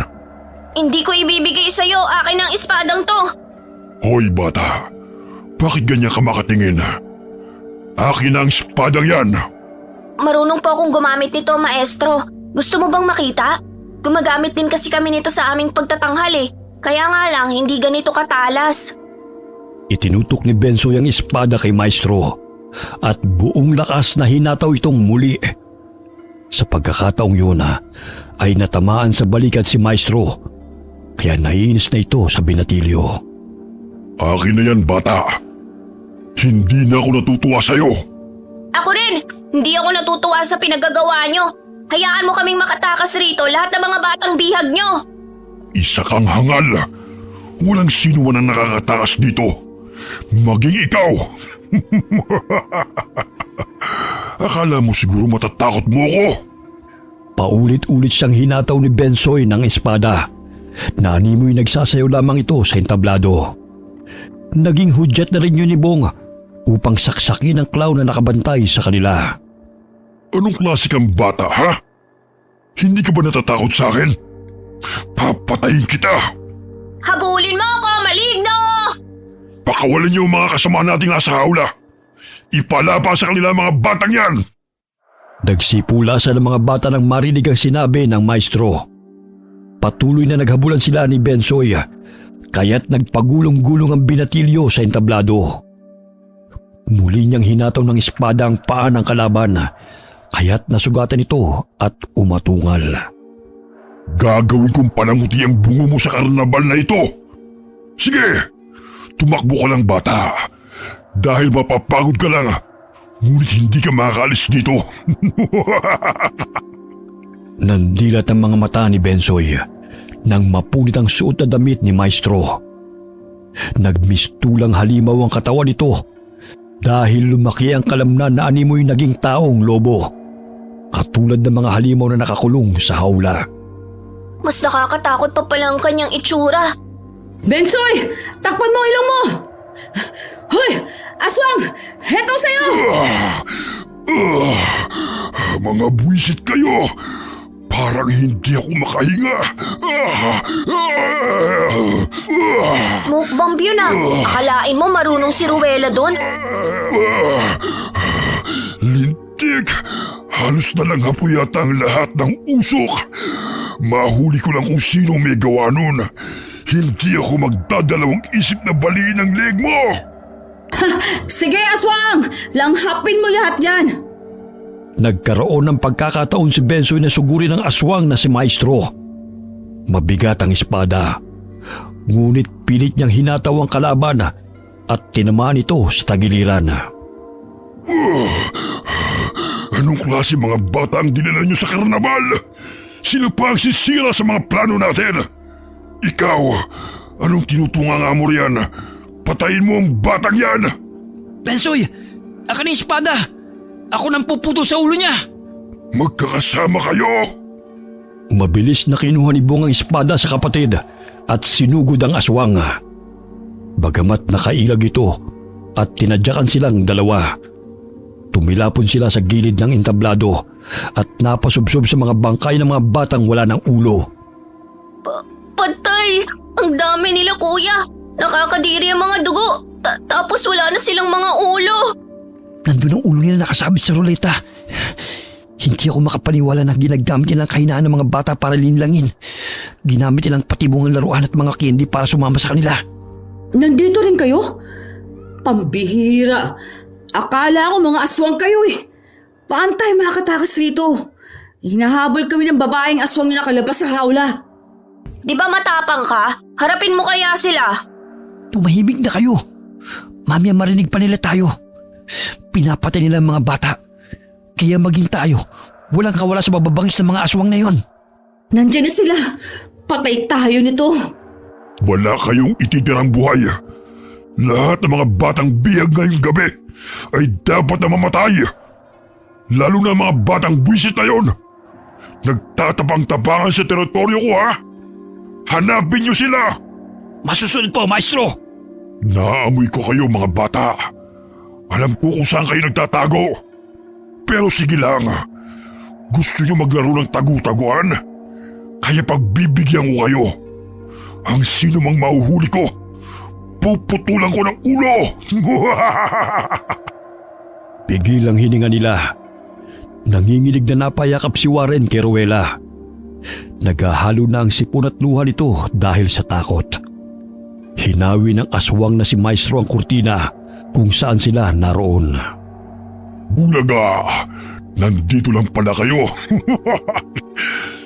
S2: Hindi ko ibibigay sa'yo, akin ang espadang to.
S1: Hoy bata, bakit ganyan ka makatingin? Akin ang espadang yan.
S2: Marunong po akong gumamit nito, maestro. Gusto mo bang makita? Gumagamit din kasi kami nito sa aming pagtatanghal eh. Kaya nga lang, hindi ganito katalas.
S3: Itinutok ni Bensoy ang espada kay Maestro at buong lakas na hinataw itong muli. Sa pagkakataong yun ay natamaan sa balikat si Maestro, kaya naiinis na ito sa binatilyo.
S1: Akin na yan bata. Hindi na ako natutuwa sa'yo.
S2: Ako rin! Hindi ako natutuwa sa pinagagawa nyo. Hayaan mo kaming makatakas rito lahat ng mga batang bihag nyo.
S1: Isa kang hangal. Walang sino man ang nakakatakas dito. Maging ikaw. Akala mo siguro matatakot mo ako?
S3: Paulit-ulit siyang hinataw ni Bensoy ng espada. Nanimoy nagsasayaw lamang ito sa entablado. Naging hudyat na rin yun ni Bong upang saksakin ang clown na nakabantay sa kanila.
S1: Anong klase kang bata, ha? Hindi ka ba natatakot sa akin? Papatayin kita!
S2: Habulin mo ako, maligno!
S1: Pakawalan niyo ang mga kasama nating nasa hawla. Ipalapa sa kanila ang mga batang yan!
S3: Nagsipula sa mga bata nang marinig ang sinabi ng maestro. Patuloy na naghabulan sila ni Bensoy, kaya't nagpagulong-gulong ang binatilyo sa entablado. Muli niyang hinataw ng espada ang paa ng kalaban, kaya't nasugatan ito at umatungal.
S1: Gagawin kong panamuti ang bungo mo sa karnabal na ito. Sige, tumakbo ka lang bata. Dahil mapapagod ka lang, ngunit hindi ka makakaalis dito.
S3: Nandilat ang mga mata ni Bensoy nang mapunit ang suot na damit ni Maestro. Nagmistulang halimaw ang katawan nito dahil lumaki ang kalamnan na animoy naging taong lobo, katulad ng mga halimaw na nakakulong sa hawla.
S2: Mas nakakatakot pa pala ang kanyang itsura.
S4: Bensoy! Takpan mo ang ilong mo! Hoy! Aswang! Heto sa'yo!
S1: Mga buwisit kayo! Parang hindi ako makahinga.
S2: Smoke bomb yun ah. Akalain mo marunong si Ruela doon?
S1: Lintik! Halos na lang hapo yata ang lahat ng usok. Mahuli ko lang kung sino may gawa nun. Hindi ako magdadalawang isip na baliin ang leg mo!
S4: Sige, Aswang! Langhapin mo lahat yan!
S3: Nagkaroon ng pagkakataon si Bensoy na sugurin ng aswang na si Maestro. Mabigat ang espada, ngunit pilit niyang hinataw ang kalaban at tinamaan ito sa tagiliran.
S1: Anong klase mga bata ang dinala niyo sa karnabal? Sino pa ang sisira sa mga plano natin? Ikaw, anong tinutunga mo riyan? Patayin mo ang batang yan!
S5: Bensoy! Akin ang espada! Ako nang puputo sa ulo niya!
S1: Magkakasama kayo!
S3: Mabilis na kinuha ni Bong ang espada sa kapatid at sinugod ang aswang. Bagamat nakailag ito at tinadyakan silang dalawa, tumilapon sila sa gilid ng entablado at napasubsob sa mga bangkay ng mga batang wala ng ulo.
S2: Patay! Ang dami nila, kuya! Nakakadiri ang mga dugo! Tapos wala na silang mga ulo!
S5: Nandun ang ulo nila nakasabit sa ruleta. Hindi ako makapaniwala na ginagamit nilang kahinaan ng mga bata para linlangin. Ginamit nilang patibungan laruan at mga candy para sumama sa kanila.
S4: Nandito rin kayo? Pambihira! Akala ko mga aswang kayo eh. Paano tayo makakatakas rito? Hinahabol kami ng babaeng aswang na nakalabas sa hawla.
S2: Di ba matapang ka? Harapin mo kaya sila.
S5: Tumahimik na kayo. Mamaya marinig pa nila tayo. Pinapatay nila ang mga bata. Kaya maging tayo, walang kawala sa bababangis ng mga aswang na yon.
S4: Nandiyan na sila. Patay tayo nito.
S1: Wala kayong ititirang buhay. Lahat ng mga batang bihag ngayong gabi ay dapat na mamatay. Lalo na mga batang buwisit na yon. Nagtatapang-tapangan sa teritoryo ko, ha? Hanapin niyo sila!
S5: Masusunod po, maestro!
S1: Naamoy ko kayo, mga bata. Alam ko kung saan kayo nagtatago. Pero sige lang. Gusto niyo maglaro ng tagu-taguan? Kaya pagbibigyan ko kayo. Ang sino mang mahuhuli ko, puputulan ko ng ulo!
S3: Pigil ang hininga nila. Nanginginig na napayakap si Warren kay Rowella. Naghahalo na ang sipon at luha nito dahil sa takot. Hinawi ng aswang na si Maestro ang kurtina kung saan sila naroon.
S1: Bulaga! Nandito lang pala kayo.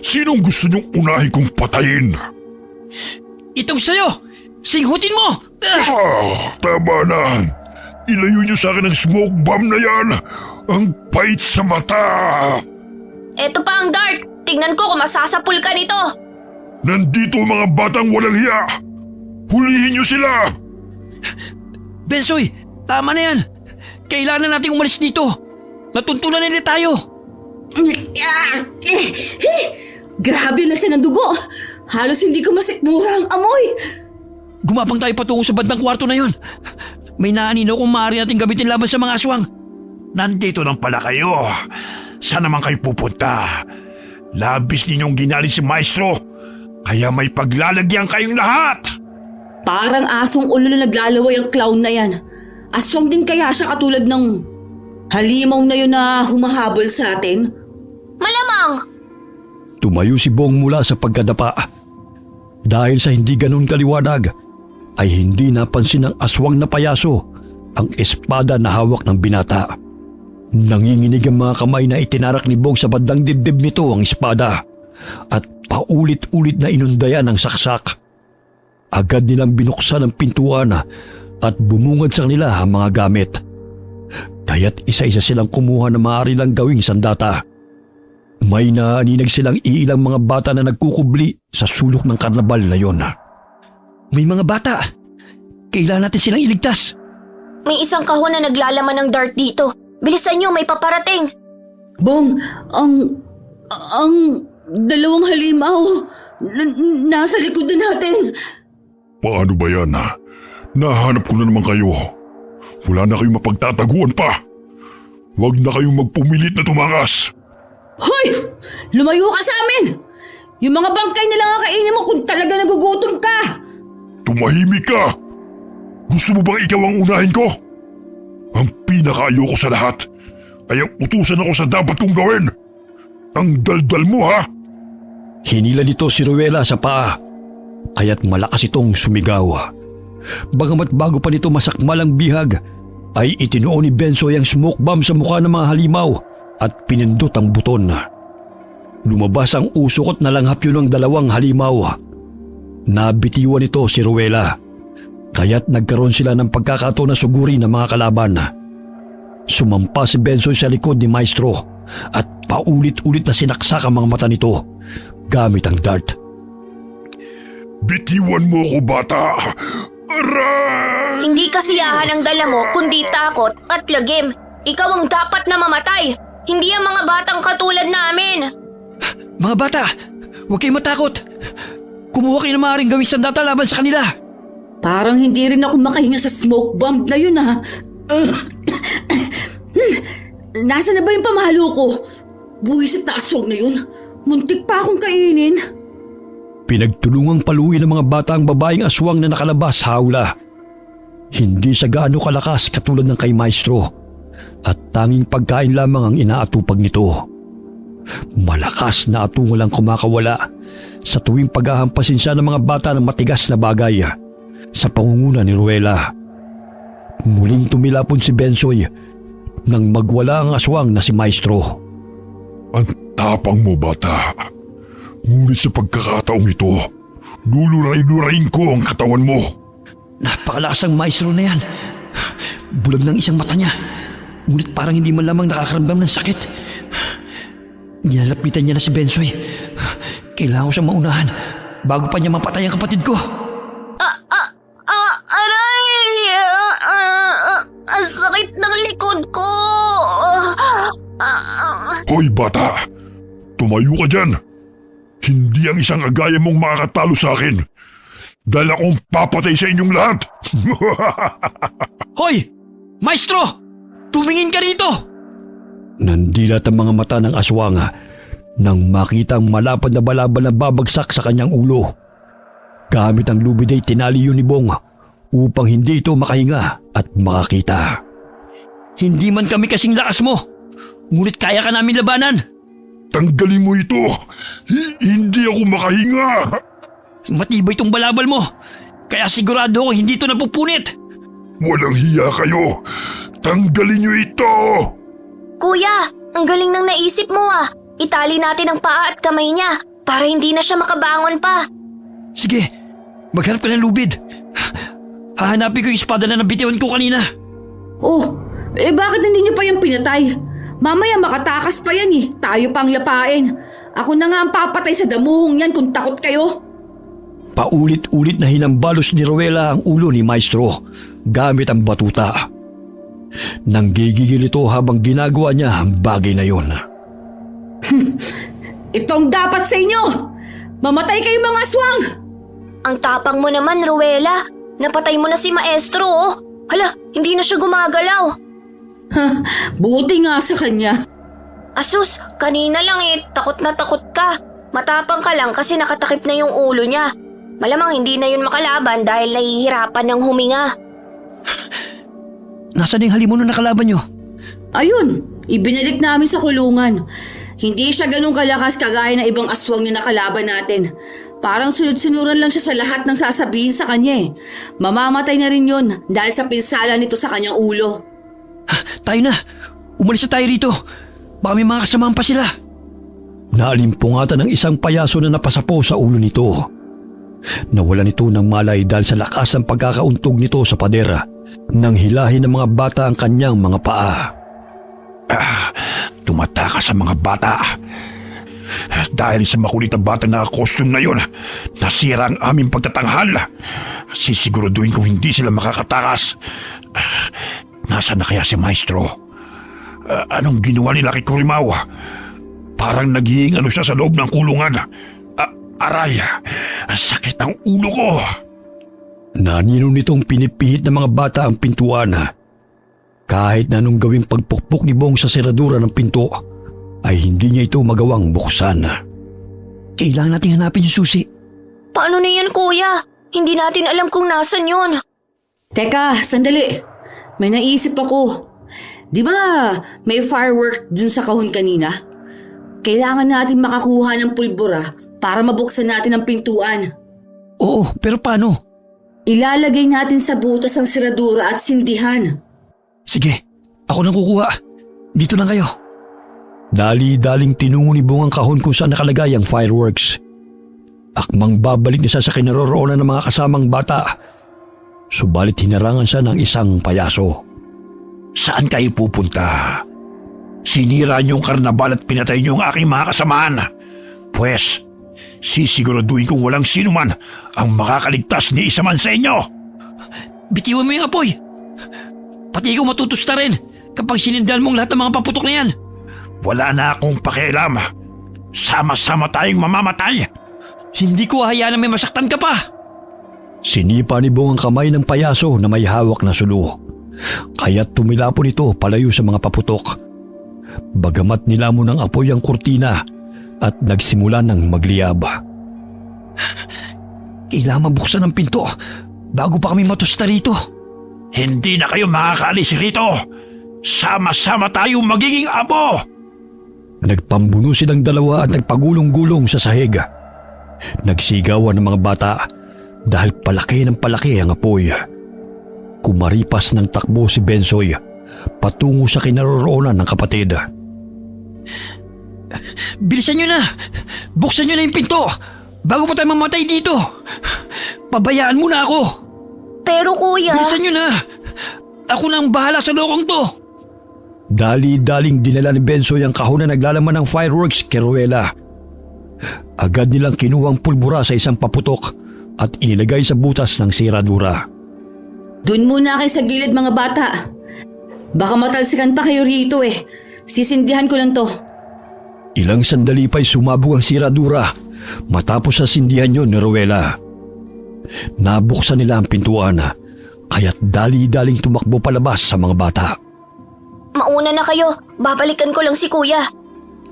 S1: Sinong gusto niyong unahin kong patayin?
S5: Itong sayo! Singhutin mo!
S1: Tama na. Ilayo niyo sa akin ang smoke bomb na yan. Ang pait sa mata.
S2: Eto pa ang dart. Tingnan ko kung masasapul ka nito.
S1: Nandito ang mga batang walang hiya. Hulihin niyo sila.
S5: Bensoy, tama na yan. Kailangan nating umalis dito. Natuntunan nila tayo.
S4: Grabe na siya ng dugo. Halos hindi ko masikmura ang amoy.
S5: Gumapang tayo patungo sa bandang kwarto na yon. May naanino kung maaari natin gamitin laban sa mga aswang.
S1: Nandito lang pala kayo. Saan naman kayo pupunta? Labis ninyong ginali si Maestro. Kaya may paglalagyan kayong lahat.
S4: Parang asong ulo na naglalaway ang clown na yan. Aswang din kaya siya katulad ng halimaw na yun na humahabol sa atin?
S2: Malamang.
S3: Tumayo si Bong mula sa pagkadapa. Dahil sa hindi ganun kaliwanag, ay hindi napansin ng aswang na payaso ang espada na hawak ng binata. Nanginginig ang mga kamay na itinarak ni Bong sa bandang dibdib nito ang espada at paulit-ulit na inundayan ang saksak. Agad nilang binuksan ang pintuan at bumungad sa kanila ang mga gamit. Kaya't isa-isa silang kumuha na maaari lang gawing sandata. May naaninag silang iilang mga bata na nagkukubli sa sulok ng karnabal na yon.
S5: May mga bata. Kailangan natin silang iligtas.
S2: May isang kahon na naglalaman ng dart dito. Bilisan niyo, may paparating.
S4: Bong, ang dalawang halimaw nasa likod na natin.
S1: Paano ba yan? Nahanap ko na naman kayo. Wala na kayong mapagtataguan pa. Huwag na kayong magpumilit na tumakas.
S4: Hoy! Lumayo ka sa amin! Yung mga bangkay na lang ang kainin mo kung talaga nagugutom ka!
S1: Tumahimik ka! Gusto mo bang ikaw ang unahin ko? Ang pinakaayoko sa lahat ay ang utusan ako sa dapat kong gawin. Ang daldal mo, ha?
S3: Hinila nito si Rowella sa paa, kaya't malakas itong sumigaw. Bagamat bago pa nito masakmal ang bihag, ay itinuon ni Bensoy ang smoke bomb sa mukha ng mga halimaw at pinindot ang buton. Lumabas ang usokot na langhap yun ng dalawang halimaw. Nabitiwan nito si Rowella, kaya't nagkaroon sila ng pagkakataon na sugurin ng mga kalaban. Sumampa si Bensoy sa likod ni Maestro at paulit-ulit na sinaksak ang mga mata nito gamit ang dart.
S1: Bitiwan mo ako, bata! Aray!
S2: Hindi kasiyahan ang dala mo, kundi takot at lagim. Ikaw ang dapat na mamatay. Hindi ang mga batang katulad namin.
S5: Mga bata, huwag kayong matakot. Kumuha kayo na maaaring gawing sandata laban sa kanila.
S4: Parang hindi rin ako makahinga sa smoke bomb na yun ha. Nasaan na ba yung pamahalo ko? Buwisit na aswang na yun. Muntik pa akong kainin.
S3: Pinagtulungang paluin ng mga bata ang babaeng aswang na nakalabas sa hawla. Hindi siya gaano kalakas katulad ng kay Maestro at tanging pagkain lamang ang inaatupag nito. Malakas na atungal ang kumakawala sa tuwing paghahampasin siya ng mga bata ng matigas na bagay sa pangunguna ni Rowella. Muling tumilapon si Bensoy nang magwala ang aswang na si Maestro.
S1: Ang tapang mo, bata. Ngunit sa pagkakataong ito, luluray-lurayin ko ang katawan mo.
S5: Napakalakas ang Maestro na yan. Bulag ng isang mata niya. Ngunit parang hindi man lamang nakakaramdam ng sakit. Nilalapitan niya na si Bensoy. Kailangan ko siyang maunahan bago pa niya mapatay ang kapatid ko.
S2: Aray! Ang sakit ng likod ko!
S1: Hoy, bata! Tumayo ka dyan! Hindi ang isang agaya mong makakatalo sa akin. Dahil akong papatay sa inyong lahat!
S5: Hoy! Maestro! Tumingin ka rito!
S3: Nandilat ang mga mata ng aswang nang makita ang malapad na balabal na babagsak sa kanyang ulo. Gamit ang lubid ay tinali yun ni Bong upang hindi ito makahinga at makakita.
S5: Hindi man kami kasing lakas mo, ngunit kaya ka namin labanan.
S1: Tanggalin mo ito! Hindi ako makahinga!
S5: Matibay itong balabal mo, kaya sigurado ako hindi ito napupunit.
S1: Walang hiya kayo! Tanggalin niyo ito!
S2: Kuya, ang galing ng naisip mo ah. Itali natin ang paa at kamay niya para hindi na siya makabangon pa.
S5: Sige, maghanap ka ng lubid. Hahanapin ko yung espada na nabitiwan ko kanina.
S4: Oh, bakit hindi niyo pa yung pinatay? Mamaya makatakas pa yan eh. Tayo pang lapain. Ako na nga ang papatay sa damuhong yan kung takot kayo.
S3: Paulit-ulit na hinambalos ni Rowela ang ulo ni Maestro gamit ang batuta. Nanggigigil ito habang ginagawa niya ang bagay na yon.
S4: Itong dapat sa inyo! Mamatay kayo mga aswang!
S2: Ang tapang mo naman, Rowela. Napatay mo na si Maestro oh. Hala, hindi na siya gumagalaw.
S4: Buti nga sa kanya.
S2: Asus, kanina lang takot na takot ka. Matapang ka lang kasi nakatakip na yung ulo niya. Malamang hindi na yun makalaban dahil nahihirapan ng huminga.
S5: Nasaan yung halimuno na kalaban nyo?
S4: Ayun, ibinalik namin sa kulungan. Hindi siya ganun kalakas kagaya ng ibang aswang na nakalaban natin. Parang sunod-sunuran lang siya sa lahat ng sasabihin sa kanya eh. Mamamatay na rin yun dahil sa pinsala nito sa kanyang ulo.
S5: Tayo na! Umalis na tayo rito! Baka may mga kasamahan pa sila!
S3: Naalimpungatan ng isang payaso na napasapo sa ulo nito. Nawalan ito ng malay dahil sa lakas ng pagkakauntog nito sa padera nang hilahin ng mga bata ang kanyang mga paa.
S1: Tumatakas sa mga bata. Dahil sa makulit na batang nakakostume na yon, nasira ang aming pagtatanghal. Sisiguraduhin kong hindi sila makakatakas. Nasaan na kaya si Maestro? Anong ginawa nila kay Kurimaw? Parang naghihingalo siya sa loob ng kulungan. Aray, ang sakit ng ulo ko.
S3: Nanino nitong pinipihit ng mga bata ang pintuan. Kahit na nung gawing pagpukpok ni Bong sa seradura ng pinto, ay hindi niya ito magawang buksan.
S5: Kailangan natin hanapin yung susi.
S2: Paano na yan, kuya? Hindi natin alam kung nasan yun.
S4: Teka, sandali. May naisip ako. Di ba may firework dun sa kahon kanina? Kailangan natin makakuha ng pulbura para mabuksan natin ang pintuan.
S5: Oo, pero paano?
S4: Ilalagay natin sa butas ang seradura at sindihan.
S5: Sige, ako nang kukuha. Dito lang kayo.
S3: Dali-daling tinungo ni Bong ang kahon kung saan nakalagay ang fireworks. Akmang babalik na siya sa kinaroroonan ng mga kasamang bata. Subalit hinarangan siya ng isang payaso.
S1: Saan kayo pupunta? Sinira niyo ang karnabal at pinatay niyo ang aking mga kasamahan. Pwes, sisiguraduhin kong walang sino man ang makakaligtas ni isa man sa inyo.
S5: Bitiwan mo yung apoy. Pati ikaw matutusta rin kapag sinindahan mo ang lahat ng mga paputok na yan.
S1: Wala na akong pakialam. Sama-sama tayong mamamatay.
S5: Hindi ko hahayaan na may masaktan ka pa.
S3: Sinipa ni Bong ang kamay ng payaso na may hawak na sulo. Kaya't tumilapon ito palayo sa mga paputok. Bagamat nilamon ng apoy ang kurtina at nagsimula ng magliyab.
S5: Kailangan mabuksan ang pinto bago pa kami matusta rito.
S1: Hindi na kayo makakaalis rito. Sama-sama tayong magiging amo.
S3: Nagpambuno silang dalawa at nagpagulong-gulong sa sahig. Nagsigawan ng mga bata dahil palaki ng palaki ang apoy. Kumaripas ng takbo si Bensoy patungo sa kinaroroonan ng kapatid.
S5: Bilisan nyo na! Buksan nyo na yung pinto! Bago pa tayo mamatay dito! Pabayaan mo na ako!
S2: Pero kuya…
S5: Bilisan nyo na! Ako na ang bahala sa lokong to!
S3: Dali-daling dinala ni Bensoy ang kahon na naglalaman ng fireworks kay Ruela. Agad nilang kinuhang pulbura sa isang paputok at inilagay sa butas ng siradura.
S4: Doon muna kayo sa gilid mga bata. Baka matalsikan pa kayo rito eh. Sisindihan ko lang to.
S3: Ilang sandali pa'y sumabog ang siradura matapos sa sindihan yun ni Ruela. Nabuksan nila ang pintuan kaya't dali-daling tumakbo palabas sa mga bata.
S2: Mauna na kayo. Babalikan ko lang si kuya.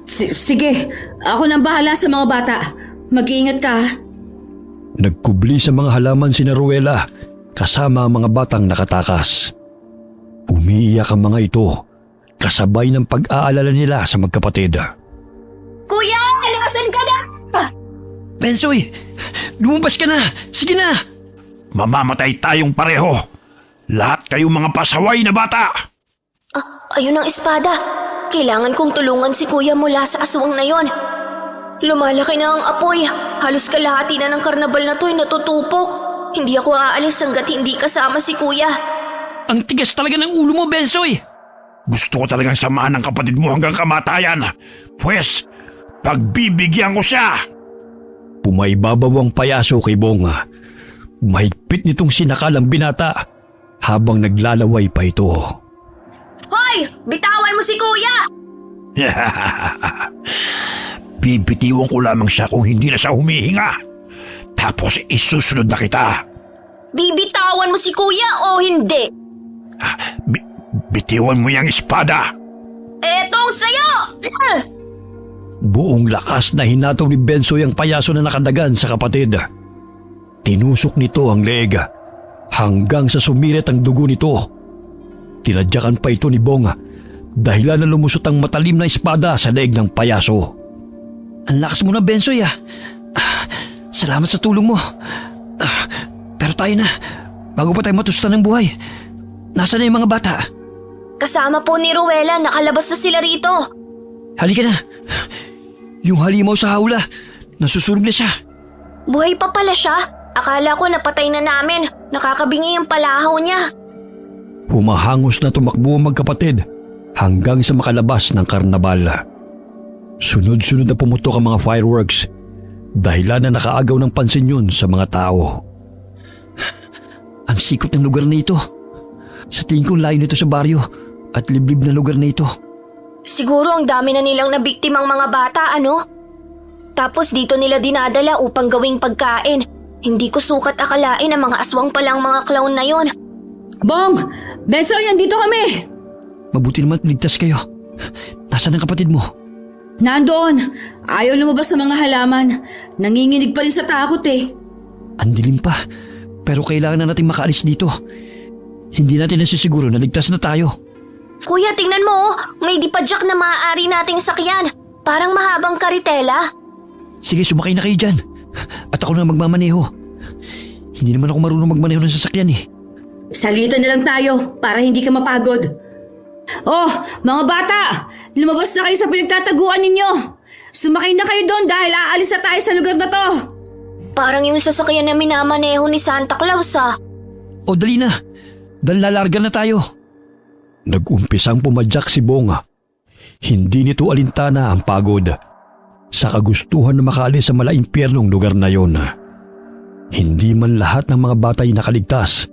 S4: Sige, ako nang bahala sa mga bata. Mag-iingat ka ha.
S3: Nagkubli sa mga halaman si Ruela kasama ang mga batang nakatakas. Umiiyak ang mga ito kasabay ng pag-aalala nila sa magkapatid.
S2: Kuya! Nakasan ka na!
S5: Bensoy! Lumabas ka na! Sige na!
S1: Mamamatay tayong pareho. Lahat kayong mga pasaway na bata.
S2: Ayun ang espada. Kailangan kong tulungan si kuya mula sa aswang na yon. Lumalaki na ang apoy. Halos kalahati na ng karnabal na to'y natutupok. Hindi ako aalis hanggat hindi kasama si kuya.
S5: Ang tigas talaga ng ulo mo, Bensoy!
S1: Gusto ko talagang samahan ng kapatid mo hanggang kamatayan. Pwes, pagbibigyan ko siya.
S3: Pumaibabaw ang payaso kay Bonga. Mahigpit nitong sinakalang binata habang naglalaway pa ito.
S2: Hoy! Bitawan mo si kuya!
S1: Bibitiwan ko lamang siya kung hindi na siya humihinga. Tapos isusunod na kita.
S2: Bibitawan mo si kuya o hindi?
S1: Bitiwan mo yung espada.
S2: Etong sayo!
S3: Buong lakas na hinataw ni Bensoy ang payaso na nakadagan sa kapatid. Tinusok nito ang leeg hanggang sa sumirit ang dugo nito. Tinadyakan pa ito ni Bong dahilan na lumusot ang matalim na espada sa leeg ng payaso.
S5: Ang lakas mo na, Bensoy Salamat sa tulong mo. Pero tayo na. Bago pa tayo matusta ng buhay. Nasaan na yung mga bata?
S2: Kasama po ni Ruela, nakalabas na sila rito.
S5: Halika na. Yung halimaw sa hawla, nasusunog na siya.
S2: Buhay pa pala siya. Akala ko napatay na namin. Nakakabingi yung palahaw niya.
S3: Humahangos na tumakbo ang magkapatid hanggang sa makalabas ng karnabal. Sunod-sunod na pumutok ang mga fireworks dahilan na nakaagaw ng pansin yun sa mga tao.
S5: Ang sikot ng lugar na ito. Sa tingin ko layo nito sa baryo at liblib na lugar na ito.
S2: Siguro ang dami na nilang nabiktimang mga bata, ano? Tapos dito nila dinadala upang gawing pagkain. Hindi ko sukat akalain ang mga aswang palang mga clown na yon.
S4: Bong! Bensoy, nandito kami!
S5: Mabuti naman ligtas kayo. Nasaan ang kapatid mo?
S4: Nandoon! Ayaw lumabas sa mga halaman. Nanginginig pa rin sa takot eh.
S5: Ang dilim pa. Pero kailangan na natin makaalis dito. Hindi natin nasisiguro na ligtas na tayo.
S2: Kuya, tingnan mo, may dipadyak na maaari nating sakyan. Parang mahabang karitela.
S5: Sige, sumakay na kayo dyan. At ako na magmamaneho. Hindi naman ako marunong magmaneho ng sasakyan eh.
S4: Salita na lang tayo para hindi ka mapagod. Oh, mga bata! Lumabas na kayo sa pinagtataguan ninyo. Sumakay na kayo doon dahil aalis na tayo sa lugar na to.
S2: Parang yung sasakyan na minamaneho ni Santa Claus
S5: O dali na. Dahil lalarga na tayo.
S3: Nag-umpisang pumadyak si Bonga. Hindi nito alintana ang pagod sa kagustuhan na makaalis sa malaimpyernong lugar na yon. Hindi man lahat ng mga bata ay nakaligtas.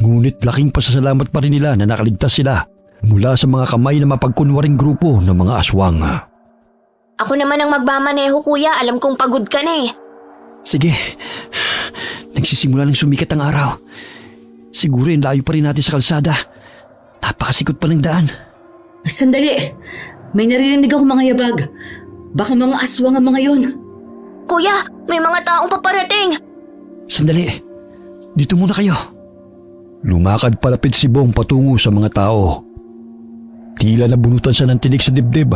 S3: Ngunit laking pasasalamat pa rin nila na nakaligtas sila mula sa mga kamay na mapagkunwaring grupo ng mga aswang.
S2: Ako naman ang magmamaneho, kuya. Alam kong pagod ka na eh.
S5: Sige. Nagsisimula ng sumikat ang araw. Siguro yung layo pa rin natin sa kalsada. Napakasikot pa ng daan.
S4: Sandali. May narinig ako mga yabag. Baka mga aswang ang mga yon.
S2: Kuya, may mga taong paparating.
S5: Sandali. Dito muna kayo.
S3: Lumakad palapit si Bong patungo sa mga tao. Tila nabunutan siya ng tinik sa dibdib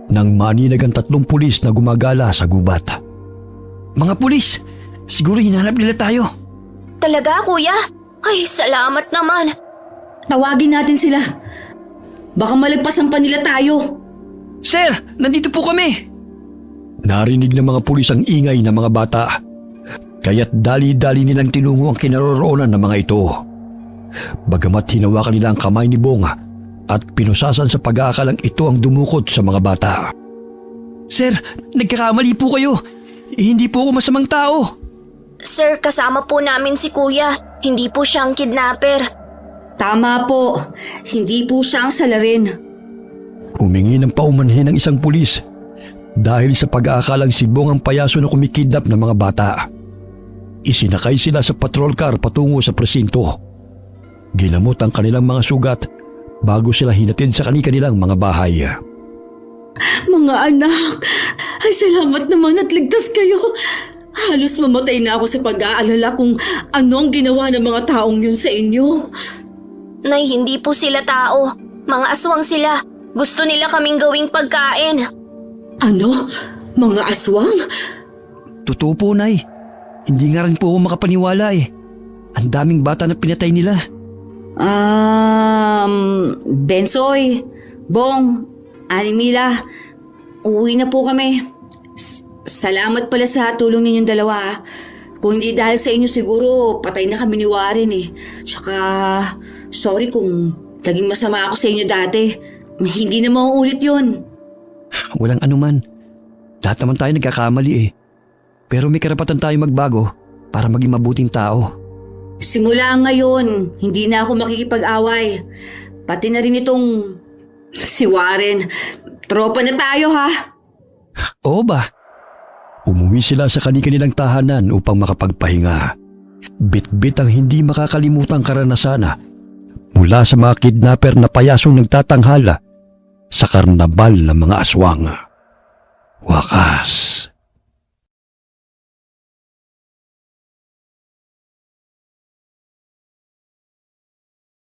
S3: nang maninag ang 3 pulis na gumagala sa gubat.
S5: Mga pulis! Siguro hinahanap nila tayo.
S2: Talaga, kuya? Ay, salamat naman.
S4: Tawagin natin sila. Baka malagpasan pa nila tayo.
S5: Sir, nandito po kami!
S3: Narinig ng mga pulis ang ingay ng mga bata. Kaya't dali-dali nilang tinungo ang kinaroroonan ng mga ito. Bagamat hinawakan nila ang kamay ni Bong at pinusasan sa pag-aakalang ito ang dumukot sa mga bata.
S5: Sir, nagkakamali po kayo. Hindi po ako masamang tao.
S2: Sir, kasama po namin si Kuya. Hindi po siyang kidnapper.
S4: Tama po, hindi po siya ang salarin.
S3: Humingi ng paumanhin ng isang pulis dahil sa pag-aakalang si Bong ang payaso na kumikidnap ng mga bata. Isinakay sila sa patrol car patungo sa presinto. Ginamot ang kanilang mga sugat bago sila hinatid sa kanilang mga bahay.
S4: Mga anak, ay salamat naman at ligtas kayo. Halos mamatay na ako sa pag-aalala kung ano ang ginawa ng mga taong yun sa inyo.
S2: Nay, hindi po sila tao. Mga aswang sila. Gusto nila kaming gawing pagkain.
S4: Ano? Mga aswang?
S5: Totoo po, Nay. Hindi nga rin po ako makapaniwala eh. Ang daming bata na pinatay nila.
S4: Bensoy, Bong, Alimila, uwi na po kami. Salamat pala sa tulong ninyong dalawa. Kung hindi dahil sa inyo siguro patay na kami ni Warren eh. Tsaka sorry kung naging masama ako sa inyo dati. Hindi na mauulit yun.
S5: Walang anuman. Lahat naman tayo nagkakamali eh. Pero may karapatan tayo magbago para maging mabuting tao.
S4: Simula ngayon, hindi na ako makikipag-away. Pati na rin itong si Warren. Tropa na tayo ha.
S5: Oo ba?
S3: Umuwi sila sa kanilang tahanan upang makapagpahinga. Bit-bit ang hindi makakalimutang karanasan mula sa mga kidnapper na payasong nagtatanghala sa karnabal ng mga aswang. Wakas,